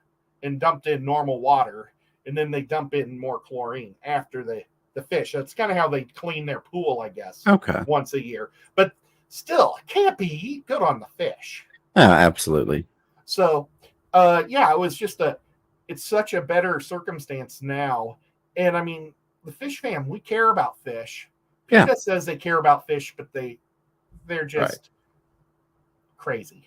and dumped in normal water. And then they dump in more chlorine after the fish. That's kind of how they clean their pool, I guess. Okay. Once a year. But still, it can't be good on the fish. Yeah, absolutely. So, it was just it's such a better circumstance now. And I mean, the fish fam, we care about fish. PETA says they care about fish, but they they're just crazy.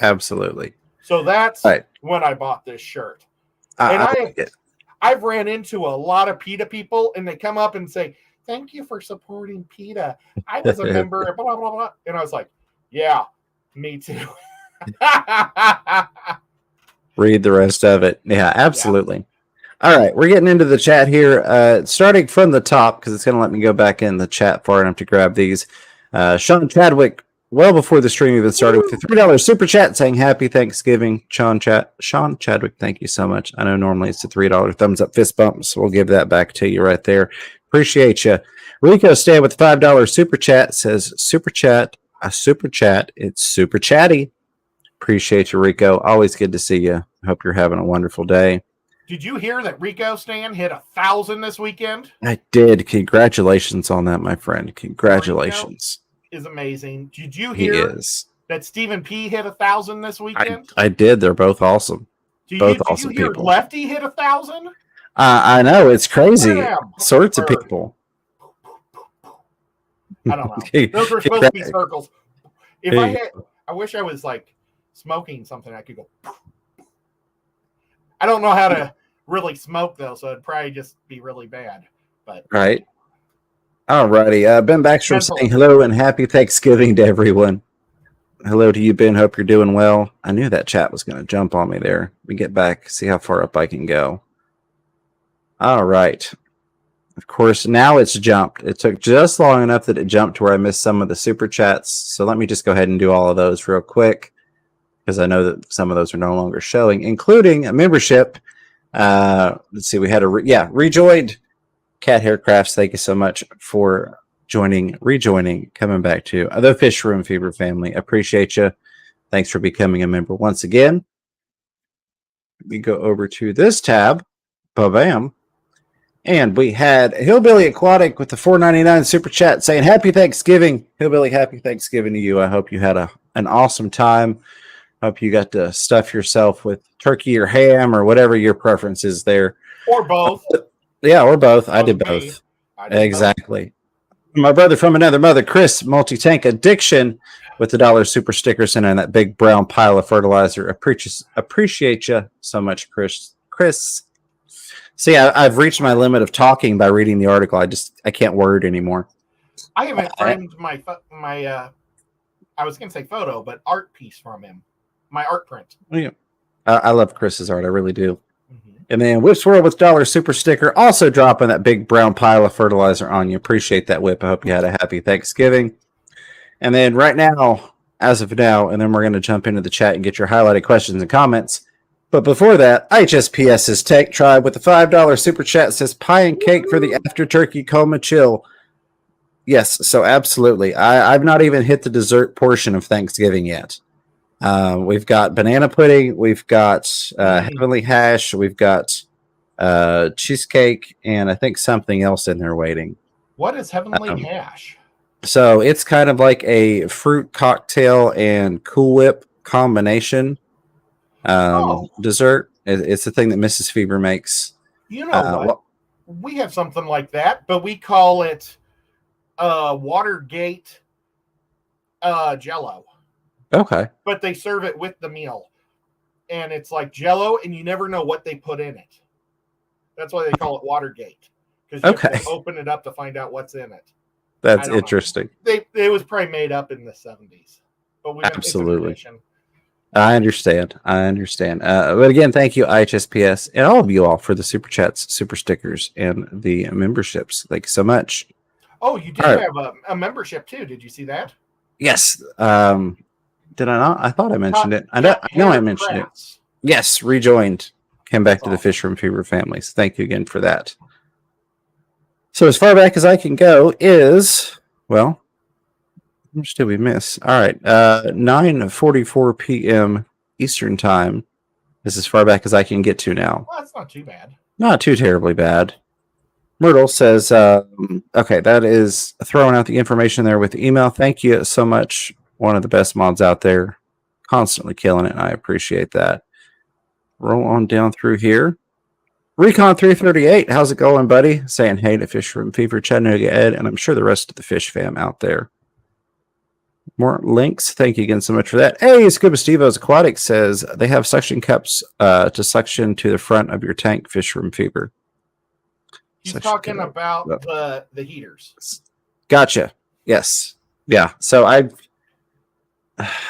Absolutely. So that's right. when I bought this shirt. And I've ran into a lot of PETA people, and they come up and say, "Thank you for supporting PETA. I was a member," blah, blah, blah. And I was like, "Yeah, me too." Read the rest of it. Yeah, absolutely. Yeah. All right, we're getting into the chat here. Starting from the top, because it's going to let me go back in the chat far enough to grab these. Sean Chadwick, well before the stream even started, with the $3 super chat saying Happy Thanksgiving. Sean Chadwick, thank you so much. I know normally it's a $3 thumbs up fist bump, so we'll give that back to you right there. Appreciate you. Rico Stay with the $5 super chat says super chat, it's super chatty. Appreciate you, Rico. Always good to see you. Hope you're having a wonderful day. Did you hear that Rico Stan hit 1,000 this weekend? I did. Congratulations on that, my friend. Congratulations. Rico is amazing. Did you hear that Stephen P hit 1,000 this weekend? I did. They're both awesome. Did you hear people. Lefty hit 1,000? I know. It's crazy. Sorts of people. I don't know. Those were supposed to be circles. I wish I was like smoking something. I could go. I don't know how to really smoke though, so it'd probably just be really bad. But right. Alrighty. Ben Baxter saying hello and happy Thanksgiving to everyone. Hello to you, Ben. Hope you're doing well. I knew that chat was going to jump on me there. Let me get back, see how far up I can go. All right. Of course, now it's jumped. It took just long enough that it jumped to where I missed some of the super chats. So let me just go ahead and do all of those real quick, because I know that some of those are no longer showing, including a membership. Let's see, we had rejoined Cat Haircrafts. Thank you so much for rejoining, coming back to the Fish Room Fever family. Appreciate you. Thanks for becoming a member once again. We go over to this tab. Ba-bam. And we had Hillbilly Aquatic with the $4.99 super chat saying Happy Thanksgiving. Hillbilly, happy Thanksgiving to you. I hope you had an awesome time. Hope you got to stuff yourself with turkey or ham or whatever your preference is there. Or both. Yeah, or both. I did both. Exactly. Both. My brother from another mother, Chris, Multi-Tank Addiction, with the $1 super sticker sent in that big brown pile of fertilizer. Appreciate you so much, Chris. See, I've reached my limit of talking by reading the article. I can't word anymore. I haven't framed my I was going to say photo, but art piece from him. My art print. Yeah. I love Chris's art. I really do. Mm-hmm. And then Whip Swirl with $1 super sticker, also dropping that big brown pile of fertilizer on you. Appreciate that, Whip. I hope you had a happy Thanksgiving. And then right now, as of now, and then we're going to jump into the chat and get your highlighted questions and comments. But before that, HSPS's Tech Tribe with the $5 super chat says pie and cake for the after turkey coma chill. Yes, so absolutely. I've not even hit the dessert portion of Thanksgiving yet. We've got banana pudding, we've got heavenly hash, we've got cheesecake, and I think something else in there waiting. What is heavenly hash? So it's kind of like a fruit cocktail and Cool Whip combination dessert. It's the thing that Mrs. Fever makes. You know what? We have something like that, but we call it Watergate Jello. Okay. But they serve it with the meal. And it's like Jello, and you never know what they put in it. That's why they call it Watergate. Because you have to open it up to find out what's in it. That's interesting. It was probably made up in the 70s. But absolutely. I understand. But again, thank you, IHSPS, and all of you all for the super chats, super stickers, and the memberships. Thank you so much. Oh, you did have a membership too. Did you see that? Yes. Did I not? I thought I mentioned it. I know I mentioned it. Yes, rejoined. Came back to the Fish Room Fever families. Thank you again for that. So as far back as I can go is, well, how much did we miss? All right. 9:44 p.m. Eastern time. This is as far back as I can get to now. Well, that's not too bad. Not too terribly bad. Myrtle says, okay, that is throwing out the information there with the email. Thank you so much. One of the best mods out there. Constantly killing it, and I appreciate that. Roll on down through here. Recon 338, how's it going, buddy? Saying hey to Fish Room Fever, Chattanooga Ed, and I'm sure the rest of the Fish fam out there. more links. Thank you again so much for that. Hey, Scuba Stevo's Aquatic says they have suction cups to suction to the front of your tank, fish room fever. He's Suction talking cup. about the heaters. Gotcha. Yes. Yeah. So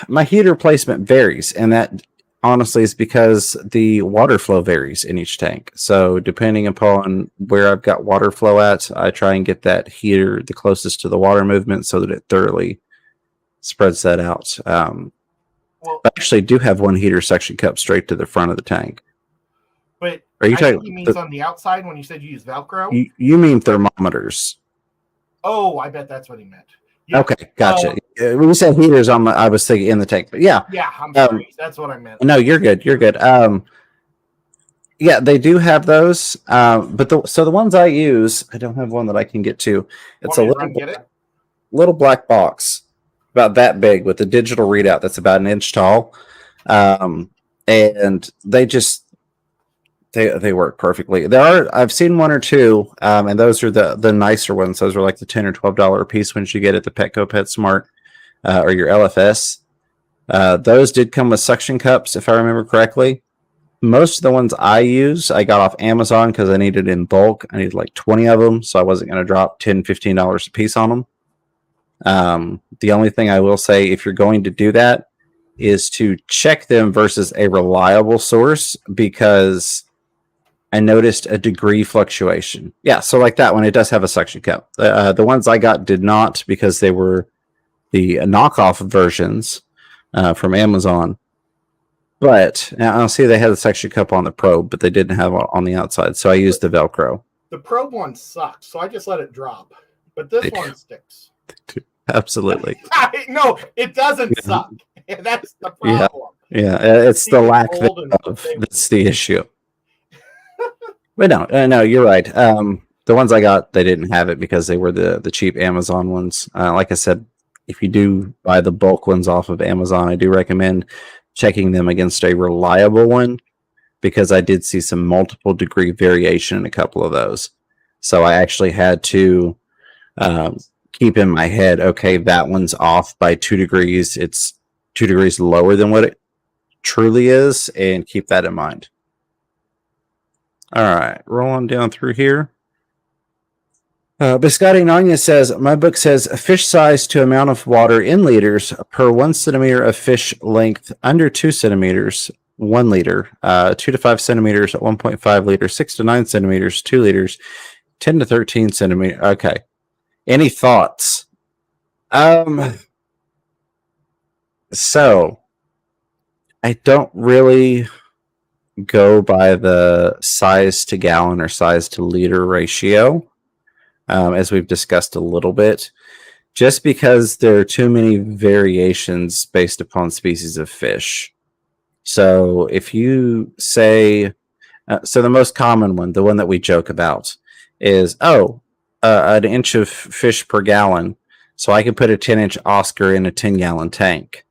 my heater placement varies, and that honestly is because the water flow varies in each tank. So depending upon where I've got water flow at, I try and get that heater the closest to the water movement so that it thoroughly spreads that out. Well, I actually do have one heater suction cup straight to the front of the tank. but Are you I talking? think he means on the outside when you said you use Velcro. You mean thermometers? Oh, I bet that's what he meant. Yeah. Okay, gotcha. When you said heaters, I was thinking in the tank, but yeah. Yeah, I'm sorry. That's what I meant. No, you're good. You're good. Yeah, they do have those. But the ones I use, I don't have one that I can get to. It's a little black box, about that big, with a digital readout that's about an inch tall. And they work perfectly. I've seen one or two, and those are the nicer ones. Those are like the $10 or $12 a piece ones you get at the Petco PetSmart or your LFS. Those did come with suction cups, if I remember correctly. Most of the ones I use, I got off Amazon because I needed in bulk. I needed like 20 of them, so I wasn't going to drop $10, $15 a piece on them. The only thing I will say, if you're going to do that, is to check them versus a reliable source, because I noticed a degree fluctuation. Yeah, so like that one, it does have a suction cup. The ones I got did not, because they were the knockoff versions from Amazon. But I'll see they had a suction cup on the probe, but they didn't have it on the outside. So I used the Velcro. The probe one sucks, so I just let it drop. But this one sticks. Absolutely. No, it doesn't suck. That's the problem. Yeah, it's the lack thereof that's the issue. But no, you're right. The ones I got, they didn't have it because they were the cheap Amazon ones. Like I said, if you do buy the bulk ones off of Amazon, I do recommend checking them against a reliable one, because I did see some multiple degree variation in a couple of those. So I actually had to keep in my head, okay, that one's off by 2 degrees. It's 2 degrees lower than what it truly is, and keep that in mind. All right, rolling down through here. Biscotti Nanya says, my book says fish size to amount of water in liters per 1 centimeter of fish length under 2 centimeters, 1 liter, 2 to 5 centimeters at 1.5 liters, 6 to 9 centimeters, 2 liters, 10 to 13 centimeters. Okay. Any thoughts? So I don't really go by the size to gallon or size to liter ratio. As we've discussed a little bit, just because there are too many variations based upon species of fish. So if you say, so the most common one, the one that we joke about, is, an inch of fish per gallon, so I can put a 10-inch Oscar in a 10-gallon tank.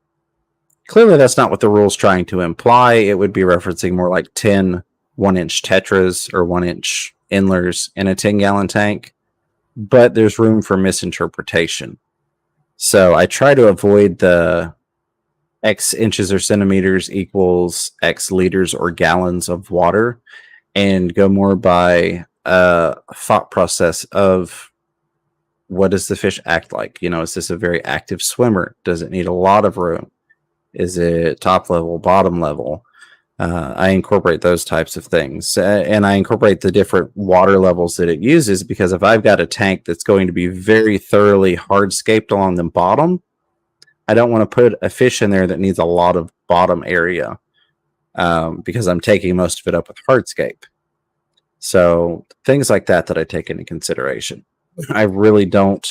Clearly, that's not what the rule's trying to imply. It would be referencing more like 10 1-inch tetras or 1-inch Endlers in a 10-gallon tank. But there's room for misinterpretation. So I try to avoid the X inches or centimeters equals X liters or gallons of water, and go more by a thought process of, what does the fish act like? Is this a very active swimmer? Does it need a lot of room? Is it top level, bottom level? I incorporate those types of things, and I incorporate the different water levels that it uses, because if I've got a tank that's going to be very thoroughly hardscaped along the bottom, I don't want to put a fish in there that needs a lot of bottom area, because I'm taking most of it up with hardscape. So things like that I take into consideration. I really don't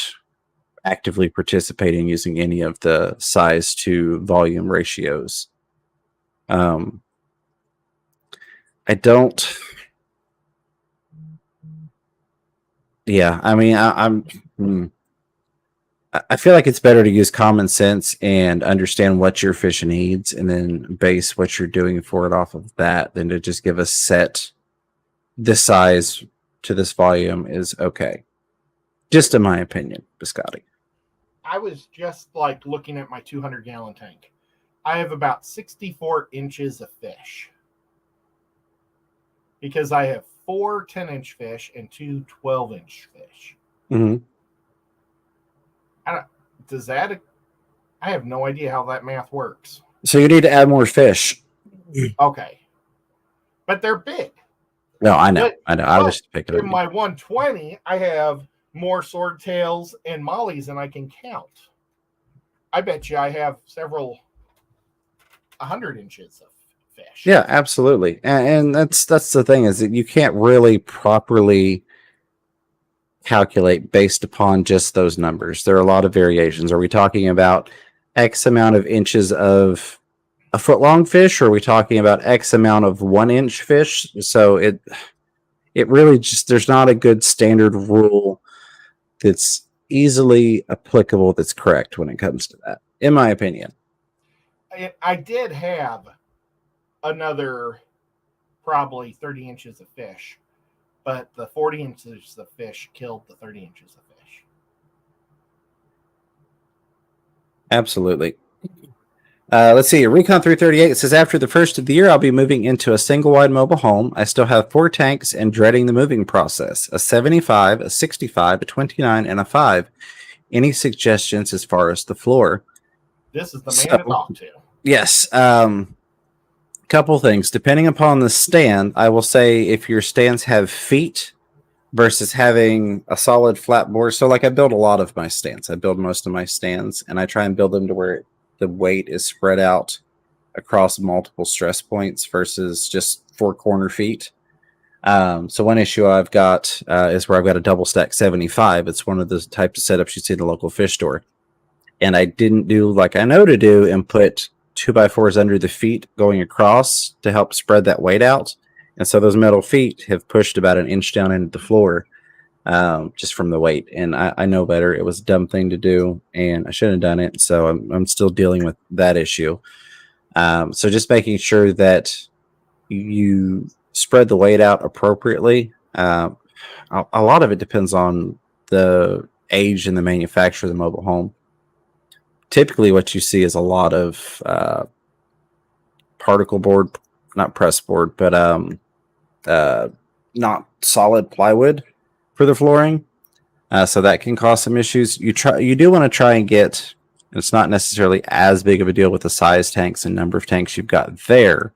actively participate in using any of the size to volume ratios. I don't. Yeah, I mean, I feel like it's better to use common sense and understand what your fish needs, and then base what you're doing for it off of that, than to just give a set, this size to this volume is okay. Just in my opinion, Biscotti. I was just like looking at my 200-gallon tank. I have about 64 inches of fish because I have 4 10-inch fish and 2 12-inch fish. Mm-hmm. I have no idea how that math works. So you need to add more fish. Okay. But they're big. No, I know. I was just picking in my 120, I have more swordtails and mollies than I can count. I bet you I have several 100 inches of fish. Yeah, absolutely. And that's the thing, is that you can't really properly calculate based upon just those numbers. There are a lot of variations. Are we talking about X amount of inches of a foot long fish, or are we talking about X amount of 1-inch fish? So it really just, there's not a good standard rule that's easily applicable that's correct when it comes to that, in my opinion. I did have another probably 30 inches of fish, but the 40 inches of fish killed the 30 inches of fish. Absolutely. Let's see. Recon 338 says, after the first of the year, I'll be moving into a single-wide mobile home. I still have 4 tanks and dreading the moving process. A 75, a 65, a 29, and a 5. Any suggestions as far as the floor? This is the man to talk to. Yes. Couple things. Depending upon the stand, I will say if your stands have feet versus having a solid flat board. So like I build a lot of my stands. I build most of my stands, and I try and build them to where the weight is spread out across multiple stress points versus just 4 corner feet. So one issue I've got is where I've got a double stack 75. It's one of the types of setups you see in the local fish store. And I didn't do like I know to do and put 2x4s under the feet going across to help spread that weight out. And so those metal feet have pushed about an inch down into the floor just from the weight. And I know better. It was a dumb thing to do, and I shouldn't have done it. So I'm still dealing with that issue. So just making sure that you spread the weight out appropriately. A lot of it depends on the age and the manufacturer of the mobile home. Typically what you see is a lot of particle board, not press board, but not solid plywood for the flooring. So that can cause some issues. You do want to try and get, it's not necessarily as big of a deal with the size tanks and number of tanks you've got there,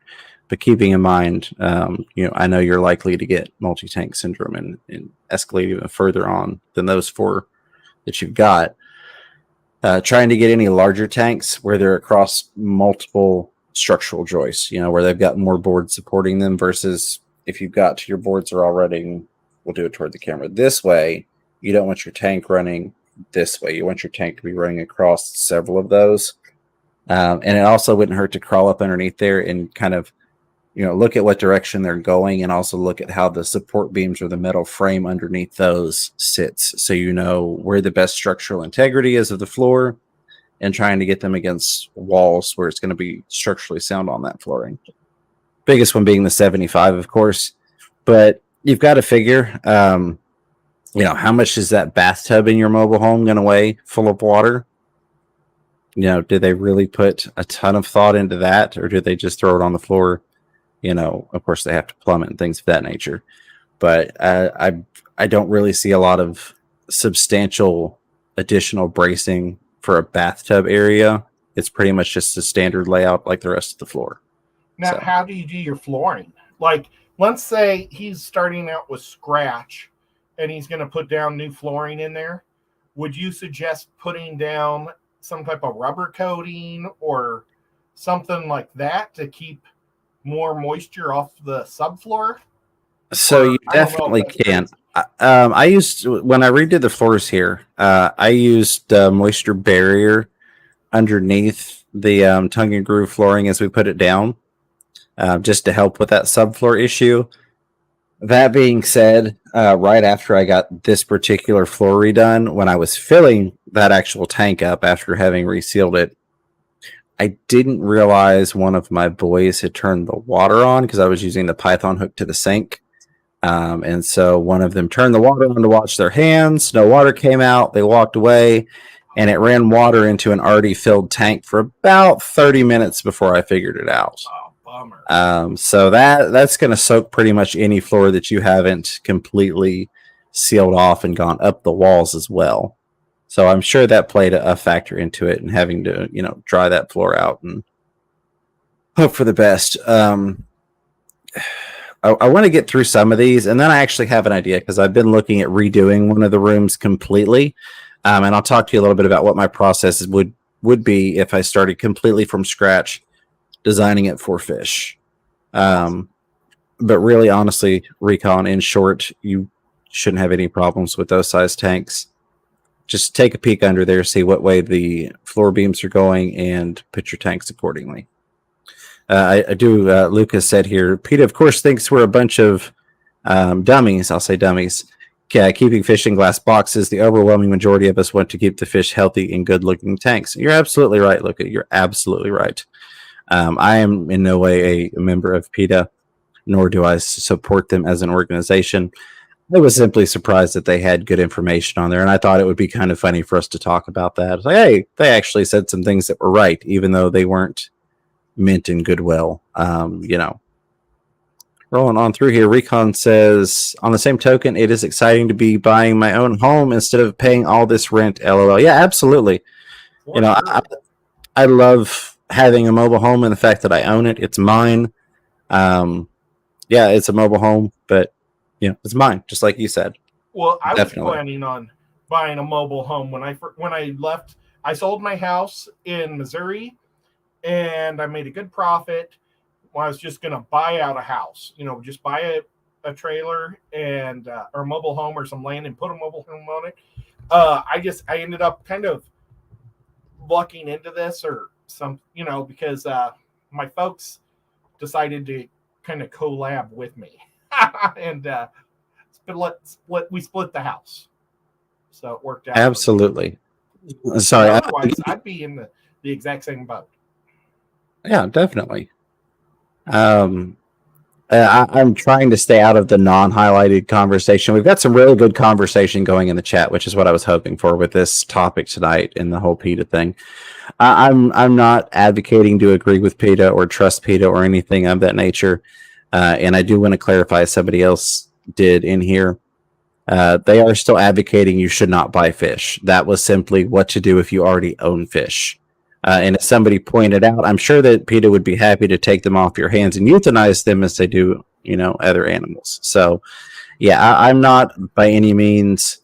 but keeping in mind, I know you're likely to get multi-tank syndrome and escalate even further on than those 4 that you've got. Trying to get any larger tanks where they're across multiple structural joists, where they've got more boards supporting them versus if you've got your boards are already, we'll do it toward the camera this way. You don't want your tank running this way. You want your tank to be running across several of those. And it also wouldn't hurt to crawl up underneath there and kind of, look at what direction they're going, and also look at how the support beams or the metal frame underneath those sits. So where the best structural integrity is of the floor, and trying to get them against walls where it's going to be structurally sound on that flooring. Biggest one being the 75, of course. But you've got to figure, how much is that bathtub in your mobile home going to weigh full of water? Do they really put a ton of thought into that, or do they just throw it on the floor? Of course they have to plumb it and things of that nature. But I don't really see a lot of substantial additional bracing for a bathtub area. It's pretty much just a standard layout like the rest of the floor. Now, how do you do your flooring? Like, let's say he's starting out with scratch and he's going to put down new flooring in there. Would you suggest putting down some type of rubber coating or something like that to keep more moisture off the subfloor? So you definitely can. I used, when I redid the floors here, I used moisture barrier underneath the tongue and groove flooring as we put it down, just to help with that subfloor issue. That being said, right after I got this particular floor redone, when I was filling that actual tank up after having resealed it, I didn't realize one of my boys had turned the water on because I was using the Python hook to the sink. And so one of them turned the water on to wash their hands. No water came out. They walked away. and it ran water into an already filled tank for about 30 minutes before I figured it out. Oh, bummer. So that's going to soak pretty much any floor that you haven't completely sealed off and gone up the walls as well. So I'm sure that played a factor into it, and having to, dry that floor out and hope for the best. I want to get through some of these, and then I actually have an idea, because I've been looking at redoing one of the rooms completely. And I'll talk to you a little bit about what my process would be if I started completely from scratch designing it for fish. But really, honestly, Recon, in short, you shouldn't have any problems with those size tanks. Just take a peek under there, see what way the floor beams are going, and put your tanks accordingly. Lucas said here, Peta, of course, thinks we're a bunch of dummies. I'll say dummies. Keeping fish in glass boxes. The overwhelming majority of us want to keep the fish healthy in good-looking tanks. You're absolutely right, Lucas. You're absolutely right. I am in no way a member of PETA, nor do I support them as an organization. I was simply surprised that they had good information on there, and I thought it would be kind of funny for us to talk about that. It's like, hey, they actually said some things that were right, even though they weren't meant in goodwill. Rolling on through here, Recon says, on the same token, it is exciting to be buying my own home instead of paying all this rent. LOL. Yeah, absolutely. Sure. I love having a mobile home and the fact that I own it. It's mine. It's a mobile home, but it's mine, just like you said. Well, I was planning on buying a mobile home when I left. I sold my house in Missouri, and I made a good profit. I was just going to buy out a house, just buy a trailer and or a mobile home or some land and put a mobile home on it. I ended up kind of lucking into this or some, because my folks decided to kind of collab with me and we split the house. So it worked out. Absolutely. Sorry. Otherwise, I'd be in the exact same boat. Yeah, definitely. I'm trying to stay out of the non-highlighted conversation. We've got some really good conversation going in the chat, which is what I was hoping for with this topic tonight and the whole PETA thing. I'm not advocating to agree with PETA or trust PETA or anything of that nature. And I do want to clarify, somebody else did in here. They are still advocating you should not buy fish. That was simply what to do if you already own fish. And as somebody pointed out, I'm sure that PETA would be happy to take them off your hands and euthanize them as they do, other animals. So, yeah, I'm not by any means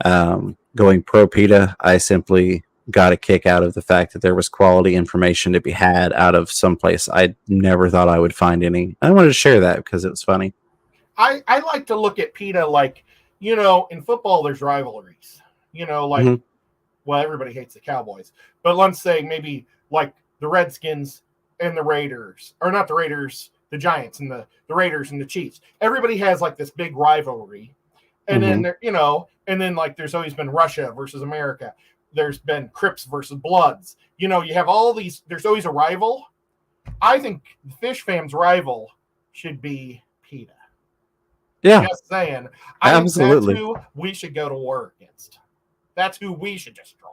going pro PETA. I simply got a kick out of the fact that there was quality information to be had out of someplace I never thought I would find any. I wanted to share that because it was funny. I like to look at PETA like, in football, there's rivalries, well, everybody hates the Cowboys, but let's say maybe like the Redskins and the Raiders, or not the Raiders, the Giants and the Raiders and the Chiefs. Everybody has like this big rivalry. And then, and then like there's always been Russia versus America. There's been Crips versus Bloods. You have all these, there's always a rival. I think the Fish Fam's rival should be PETA. Yeah. Just saying. Absolutely. That's who we should go to war against. That's who we should destroy.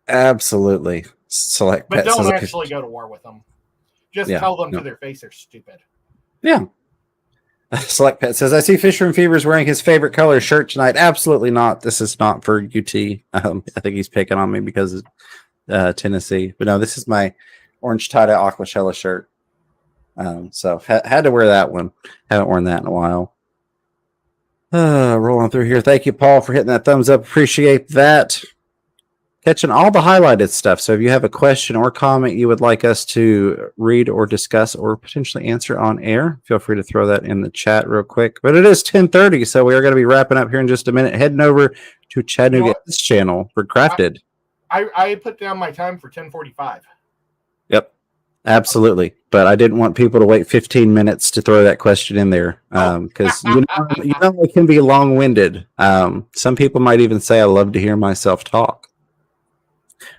Absolutely. But don't actually go to war with them. Just tell them to their face they're stupid. Yeah. Select Pet says, I see Fisherman Fever's wearing his favorite color shirt tonight. Absolutely not. This is not for UT. I think he's picking on me because of Tennessee. But no, this is my orange tie-dye Aquashella shirt. So had to wear that one. Haven't worn that in a while. Rolling through here. Thank you, Paul, for hitting that thumbs up. Appreciate that. Catching all the highlighted stuff. So if you have a question or comment you would like us to read or discuss or potentially answer on air, feel free to throw that in the chat real quick. But it is 10:30, so we are going to be wrapping up here in just a minute. Heading over to Chattanooga's channel for Crafted. I put down my time for 10:45. Yep. Absolutely. But I didn't want people to wait 15 minutes to throw that question in there because it can be long-winded. Some people might even say I love to hear myself talk.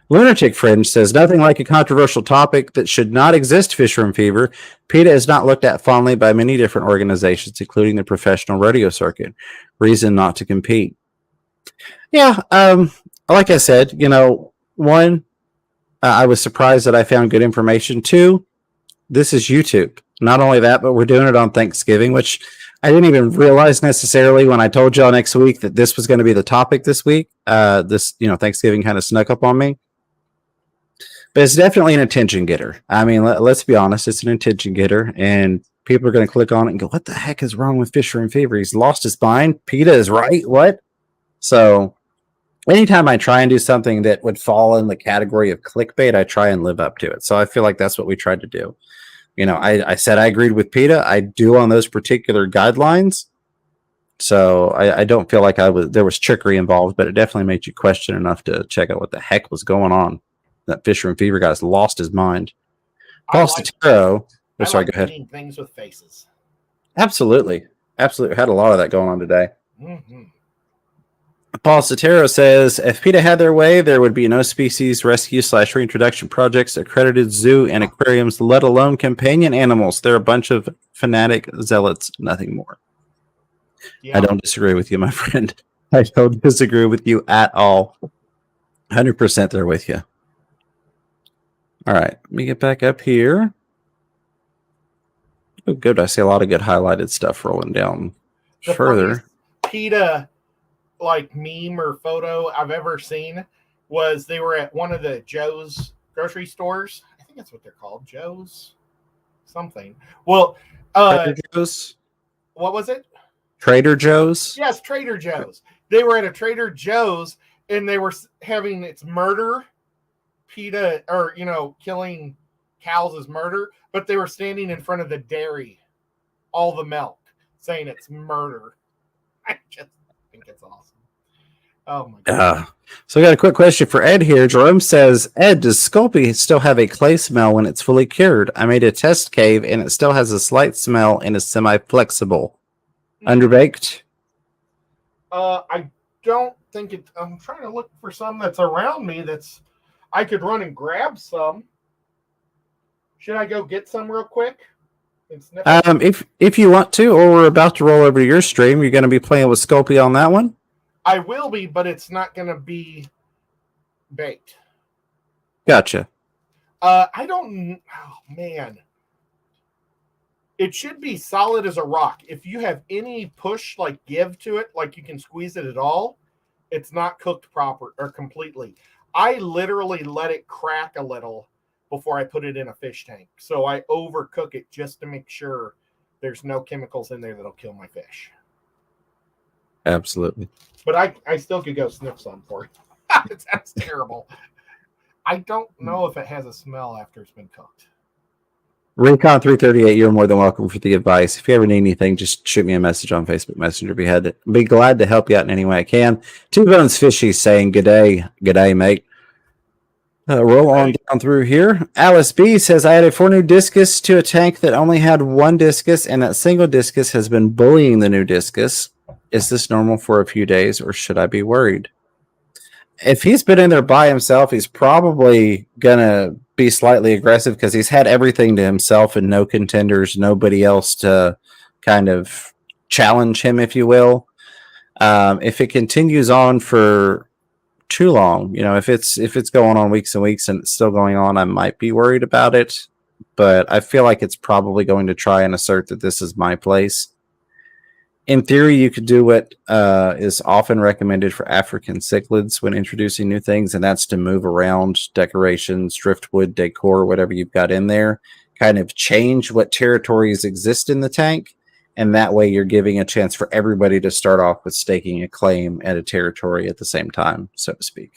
Lunatic Fringe says, nothing like a controversial topic that should not exist, Fisherman Fever. PETA is not looked at fondly by many different organizations, including the professional rodeo circuit. Reason not to compete. Yeah, like I said, one, I was surprised that I found good information. Two, this is YouTube. Not only that, but we're doing it on Thanksgiving, which I didn't even realize necessarily when I told y'all next week that this was going to be the topic this week. Thanksgiving kind of snuck up on me. But it's definitely an attention getter. I mean, let's be honest, it's an attention getter, and people are going to click on it and go, "What the heck is wrong with Fisher and Fever? He's lost his mind. PETA is right. What?" So anytime I try and do something that would fall in the category of clickbait, I try and live up to it. So I feel like that's what we tried to do. I said I agreed with PETA. I do on those particular guidelines. So I don't feel like there was trickery involved, but it definitely made you question enough to check out what the heck was going on. That Fisher and Fever guy's lost his mind. Paul Sotero. Sorry, go ahead. Things with faces. Absolutely. Absolutely. Had a lot of that going on today. Mm-hmm. Paul Sotero says, if PETA had their way, there would be no species rescue/reintroduction projects, accredited zoo and aquariums, let alone companion animals. They're a bunch of fanatic zealots, nothing more. Yeah. I don't disagree with you, my friend. I don't disagree with you at all. 100% there with you. All right, let me get back up here. Oh, good. I see a lot of good highlighted stuff rolling down further. PETA meme or photo I've ever seen was they were at one of the Joe's grocery stores. I think that's what they're called, Joe's something. Well, Trader Joe's. What was it? Trader Joe's. Yes, Trader Joe's. They were at a Trader Joe's and they were having its murder. PETA, or killing cows is murder, but they were standing in front of the dairy, all the milk, saying it's murder. I just think it's awesome. Oh my god. So I got a quick question for Ed here. Jerome says, Ed, does Sculpey still have a clay smell when it's fully cured? I made a test cave and it still has a slight smell and is semi-flexible. Underbaked? I don't think it. I'm trying to look for some that's around me that's I could run and grab some. Should I go get some real quick? If you want to, or we're about to roll over to your stream, you're going to be playing with Sculpey on that one? I will be, but it's not going to be baked. Gotcha. I don't... Oh, man. It should be solid as a rock. If you have any push, give to it, you can squeeze it at all, it's not cooked proper or completely. I literally let it crack a little before I put it in a fish tank. So I overcook it just to make sure there's no chemicals in there that'll kill my fish. Absolutely. But I still could go sniff some for it. It sounds terrible. I don't know if it has a smell after it's been cooked. Recon 338, you're more than welcome for the advice. If you ever need anything, just shoot me a message on Facebook Messenger. Be glad to help you out in any way I can. Two Bones Fishy saying, good day, mate. Roll on down through here. Alice B says, I added 4 new discus to a tank that only had 1 discus, and that single discus has been bullying the new discus. Is this normal for a few days, or should I be worried? If he's been in there by himself, he's probably going to be slightly aggressive because he's had everything to himself and no contenders, nobody else to kind of challenge him, if you will. If it continues on for too long, if it's going on weeks and weeks and it's still going on, I might be worried about it. But I feel like it's probably going to try and assert that this is my place. In theory, you could do what is often recommended for African cichlids when introducing new things, and that's to move around decorations, driftwood, decor, whatever you've got in there, kind of change what territories exist in the tank, and that way you're giving a chance for everybody to start off with staking a claim at a territory at the same time, so to speak.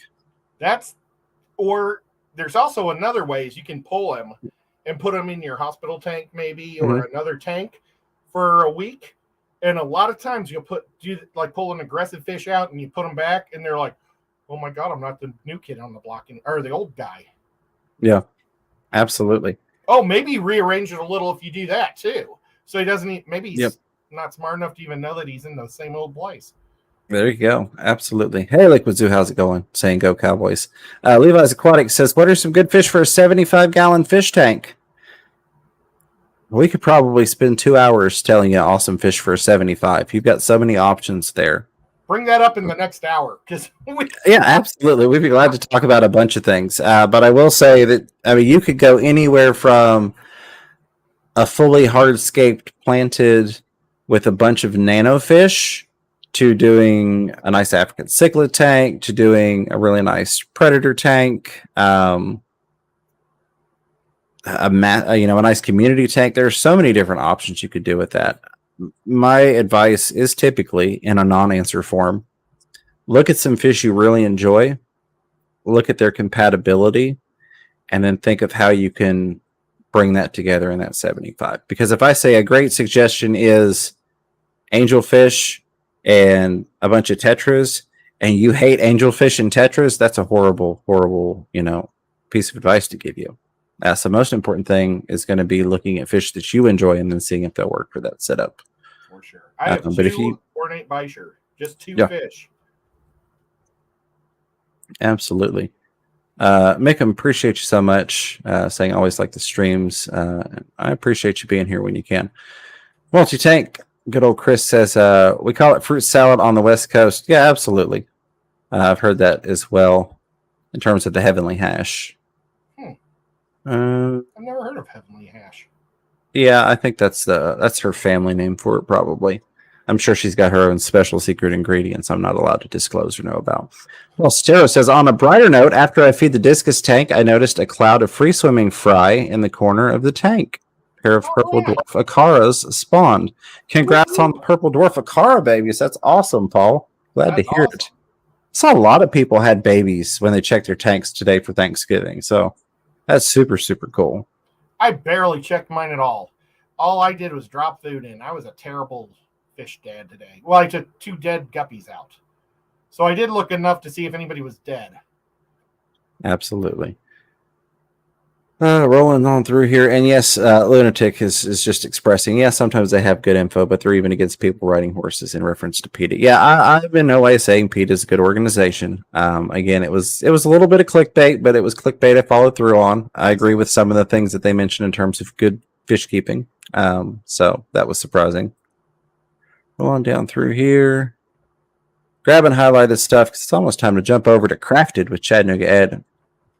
Or there's also another way is you can pull them and put them in your hospital tank maybe, or another tank for a week. And a lot of times you'll pull an aggressive fish out and you put them back and they're like, oh my God, I'm not the new kid on the block or the old guy. Yeah, absolutely. Oh, maybe rearrange it a little if you do that too. So he doesn't, maybe he's not smart enough to even know that he's in the same old place. There you go. Absolutely. Hey, Liquid Zoo, how's it going? Saying go Cowboys. Levi's Aquatic says, what are some good fish for a 75-gallon fish tank? We could probably spend 2 hours telling you awesome fish for a 75. You've got so many options there. bring that up in the next hour because Yeah, absolutely. We'd be glad to talk about a bunch of things. But I will say that, I mean, you could go anywhere from a fully hardscaped planted with a bunch of nanofish to doing a nice African cichlid tank to doing a really nice predator tank, a nice community tank. There are so many different options you could do with that. My advice is typically in a non-answer form. Look at some fish you really enjoy, look at their compatibility, and then think of how you can bring that together in that 75. Because if I say a great suggestion is angelfish and a bunch of tetras, and you hate angelfish and tetras, that's a horrible, horrible, piece of advice to give you. So the most important thing is going to be looking at fish that you enjoy and then seeing if they'll work for that setup. For sure. I have two ornate bisher, just two fish. Absolutely. Mick, appreciate you so much. Saying always like the streams. I appreciate you being here when you can. Multi-tank, good old Chris says, we call it fruit salad on the West Coast. Yeah, absolutely. I've heard that as well in terms of the heavenly hash. I've never heard of heavenly hash. Yeah, I think that's her family name for it, probably. I'm sure she's got her own special secret ingredients I'm not allowed to disclose or know about. Well, Stero says, on a brighter note, after I feed the discus tank, I noticed a cloud of free-swimming fry in the corner of the tank. A pair of purple dwarf acaras spawned. Congrats on the purple dwarf acara babies. That's awesome, Paul. Glad to hear it. I saw a lot of people had babies when they checked their tanks today for Thanksgiving, so that's super, super cool. I barely checked mine at all. All I did was drop food in. I was a terrible fish dad today. Well, I took 2 dead guppies out. So I did look enough to see if anybody was dead. Absolutely. Rolling on through here. And yes, Lunatic is just expressing, yeah, sometimes they have good info, but they're even against people riding horses in reference to PETA. Yeah, I've in no way saying PETA is a good organization. Again, it was a little bit of clickbait, but it was clickbait I followed through on. I agree with some of the things that they mentioned in terms of good fish keeping. So that was surprising. Roll on down through here. Grab and highlight this stuff because it's almost time to jump over to Crafted with Chattanooga Ed.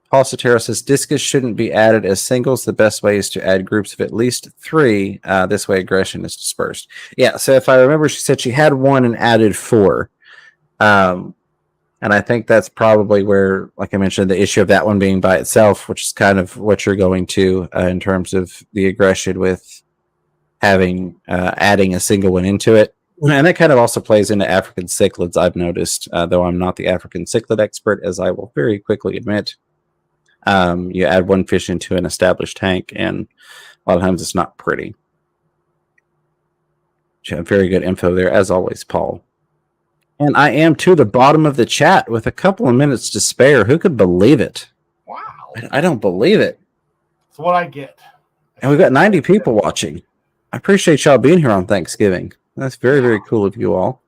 Paul Sotero says discus shouldn't be added as singles. The best way is to add groups of at least 3. This way aggression is dispersed. Yeah, so if I remember, she said she had 1 and added 4. And I think that's probably where, like I mentioned, the issue of that one being by itself, which is kind of what you're going to in terms of the aggression with having adding a single one into it. And that kind of also plays into African cichlids, I've noticed, though I'm not the African cichlid expert, as I will very quickly admit. You add 1 fish into an established tank, and a lot of times it's not pretty. You have very good info there, as always, Paul. And I am to the bottom of the chat with a couple of minutes to spare. Who could believe it? Wow. I don't believe it. That's what I get. And we've got 90 people watching. I appreciate y'all being here on Thanksgiving. That's very, very cool of you all.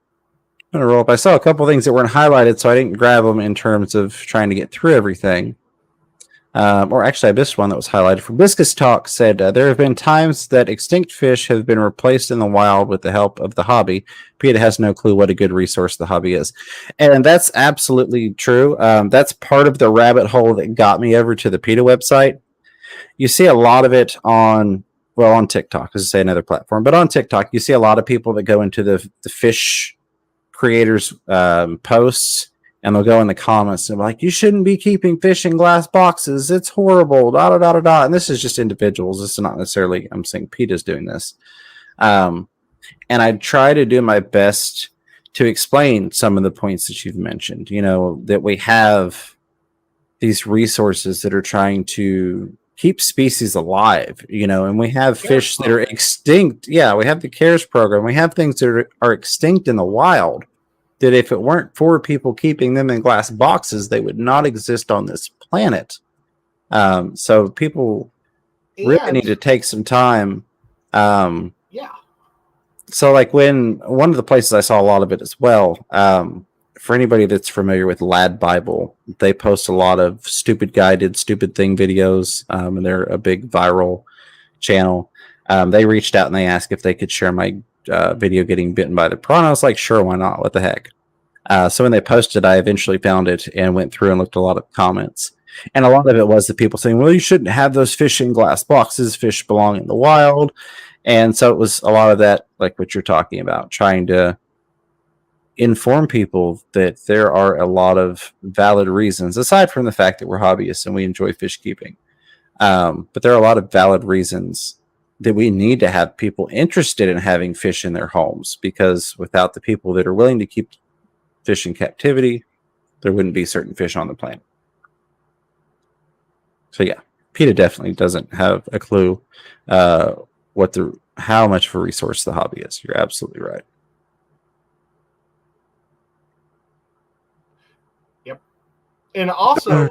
I'm going to roll up. I saw a couple of things that weren't highlighted, so I didn't grab them in terms of trying to get through everything. Or actually, I missed one that was highlighted. From Biscus Talk said, there have been times that extinct fish have been replaced in the wild with the help of the hobby. PETA has no clue what a good resource the hobby is. And that's absolutely true. That's part of the rabbit hole that got me over to the PETA website. You see a lot of it on TikTok, as I say, another platform. But on TikTok, you see a lot of people that go into the fish creators' posts, and they'll go in the comments and be like, you shouldn't be keeping fish in glass boxes. It's horrible, da-da-da-da-da. And this is just individuals. This is not necessarily, I'm saying PETA's doing this. And I try to do my best to explain some of the points that you've mentioned, that we have these resources that are trying to keep species alive, and we have fish that are extinct. Yeah, we have the CARES program. We have things that are extinct in the wild that if it weren't for people keeping them in glass boxes, they would not exist on this planet. So people really need to take some time. So like when one of the places I saw a lot of it as well, for anybody that's familiar with Lad Bible, they post a lot of stupid guy did stupid thing videos, and they're a big viral channel. They reached out and they asked if they could share my video getting bitten by the prawn. I was like, sure, why not? What the heck? So when they posted, I eventually found it and went through and looked at a lot of comments. And a lot of it was the people saying, well, you shouldn't have those fish in glass boxes. Fish belong in the wild. And so it was a lot of that, like what you're talking about, trying to inform people that there are a lot of valid reasons, aside from the fact that we're hobbyists and we enjoy fish keeping. But there are a lot of valid reasons that we need to have people interested in having fish in their homes, because without the people that are willing to keep fish in captivity, there wouldn't be certain fish on the planet. So yeah, PETA definitely doesn't have a clue how much of a resource the hobby is. You're absolutely right. Yep. And also,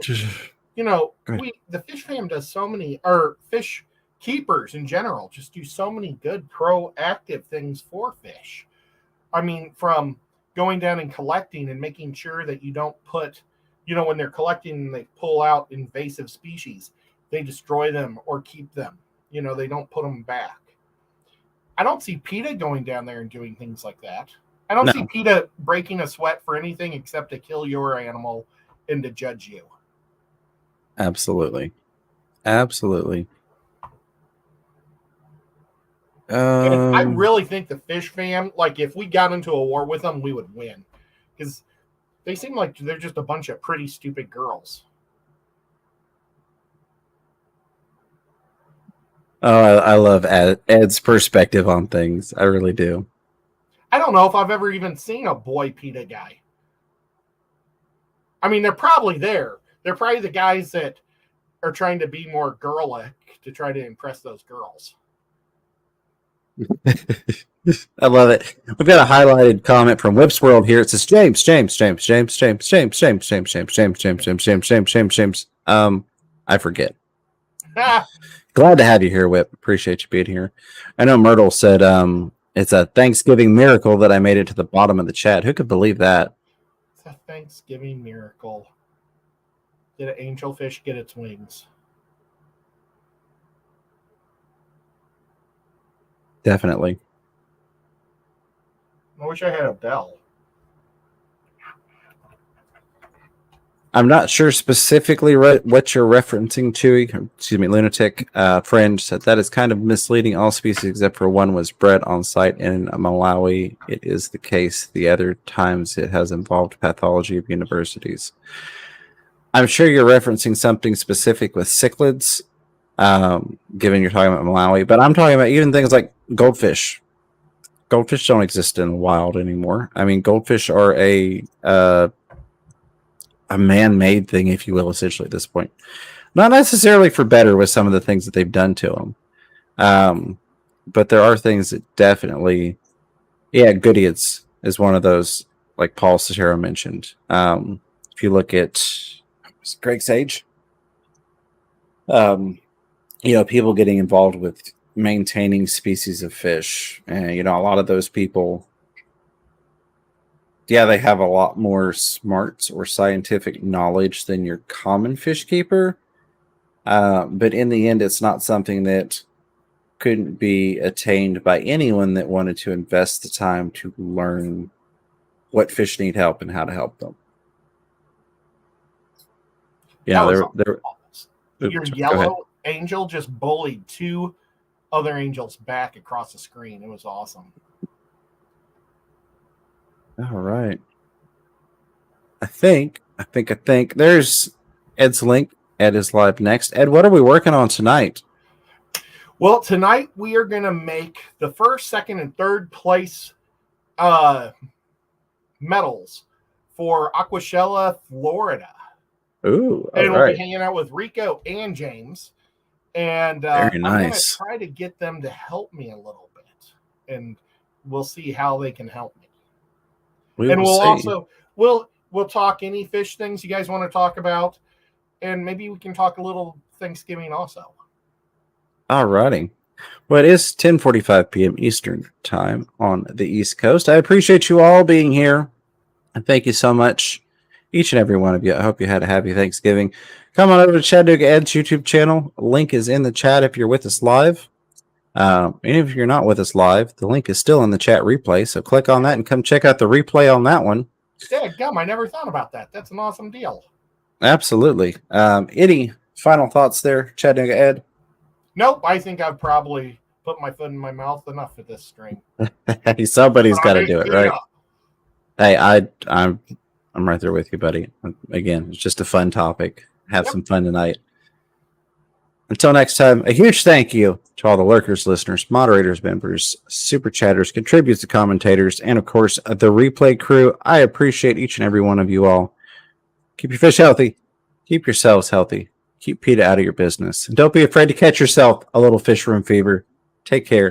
you know, the fish fam does so many, or fish keepers in general, just do so many good proactive things for fish. I mean, from going down and collecting and making sure that you don't put, you know, when they're collecting and they pull out invasive species, they destroy them or keep them. You know, they don't put them back. I don't see PETA going down there and doing things like that. I don't see PETA breaking a sweat for anything except to kill your animal and to judge you. Absolutely. Absolutely. And I really think the fish fam, like if we got into a war with them, we would win. Because they seem like they're just a bunch of pretty stupid girls. Oh, I love Ed's perspective on things. I really do. I don't know if I've ever even seen a boy PETA guy. I mean, they're probably there. They're probably the guys that are trying to be more girlic to try to impress those girls. I love it. We've got a highlighted comment from Whip's World here. It says James. I forget. Glad to have you here, Whip. Appreciate you being here. I know Myrtle said it's a Thanksgiving miracle that I made it to the bottom of the chat. Who could believe that? It's a Thanksgiving miracle. Did an angelfish get its wings? Definitely. I wish I had a bell. I'm not sure specifically what you're referencing to. Excuse me, lunatic friend said that is kind of misleading. All species except for one was bred on site in Malawi. It is the case. The other times it has involved pathology of universities. I'm sure you're referencing something specific with cichlids, given you're talking about Malawi. But I'm talking about even things like goldfish. Goldfish don't exist in the wild anymore. I mean, goldfish are a man-made thing, if you will, essentially at this point. Not necessarily for better with some of the things that they've done to them. But there are things that definitely, Goodeids is one of those, like Paul Cetero mentioned. If you look at Greg Sage, people getting involved with maintaining species of fish. And, a lot of those people, they have a lot more smarts or scientific knowledge than your common fish keeper. But in the end, it's not something that couldn't be attained by anyone that wanted to invest the time to learn what fish need help and how to help them. Your yellow angel just bullied two other angels back across the screen. It was awesome. All right. I think there's Ed's link. Ed is live next. Ed, what are we working on tonight? Well, tonight we are going to make the first, second, and third place medals for Aquashella, Florida. Ooh, and we'll be hanging out with Rico and James. And very nice. I'm going to try to get them to help me a little bit. And we'll see how they can help me. We'll talk any fish things you guys want to talk about. And maybe we can talk a little Thanksgiving also. All righty. Well, it is 10:45 p.m. Eastern time on the East Coast. I appreciate you all being here. And thank you so much, each and every one of you. I hope you had a happy Thanksgiving. Come on over to Chattanooga Ed's YouTube channel. Link is in the chat if you're with us live. And if you're not with us live, the link is still in the chat replay. So click on that and come check out the replay on that one. Dadgum, I never thought about that. That's an awesome deal. Absolutely. Any final thoughts there, Chattanooga Ed? Nope, I think I've probably put my foot in my mouth enough for this stream. Hey, somebody's got to do it, right? Yeah. Hey, I'm right there with you, buddy. Again, it's just a fun topic. Have some fun tonight. Until next time, a huge thank you to all the lurkers, listeners, moderators, members, super chatters, contributors, commentators, and of course, the replay crew. I appreciate each and every one of you all. Keep your fish healthy. Keep yourselves healthy. Keep PETA out of your business. And don't be afraid to catch yourself a little fish room fever. Take care.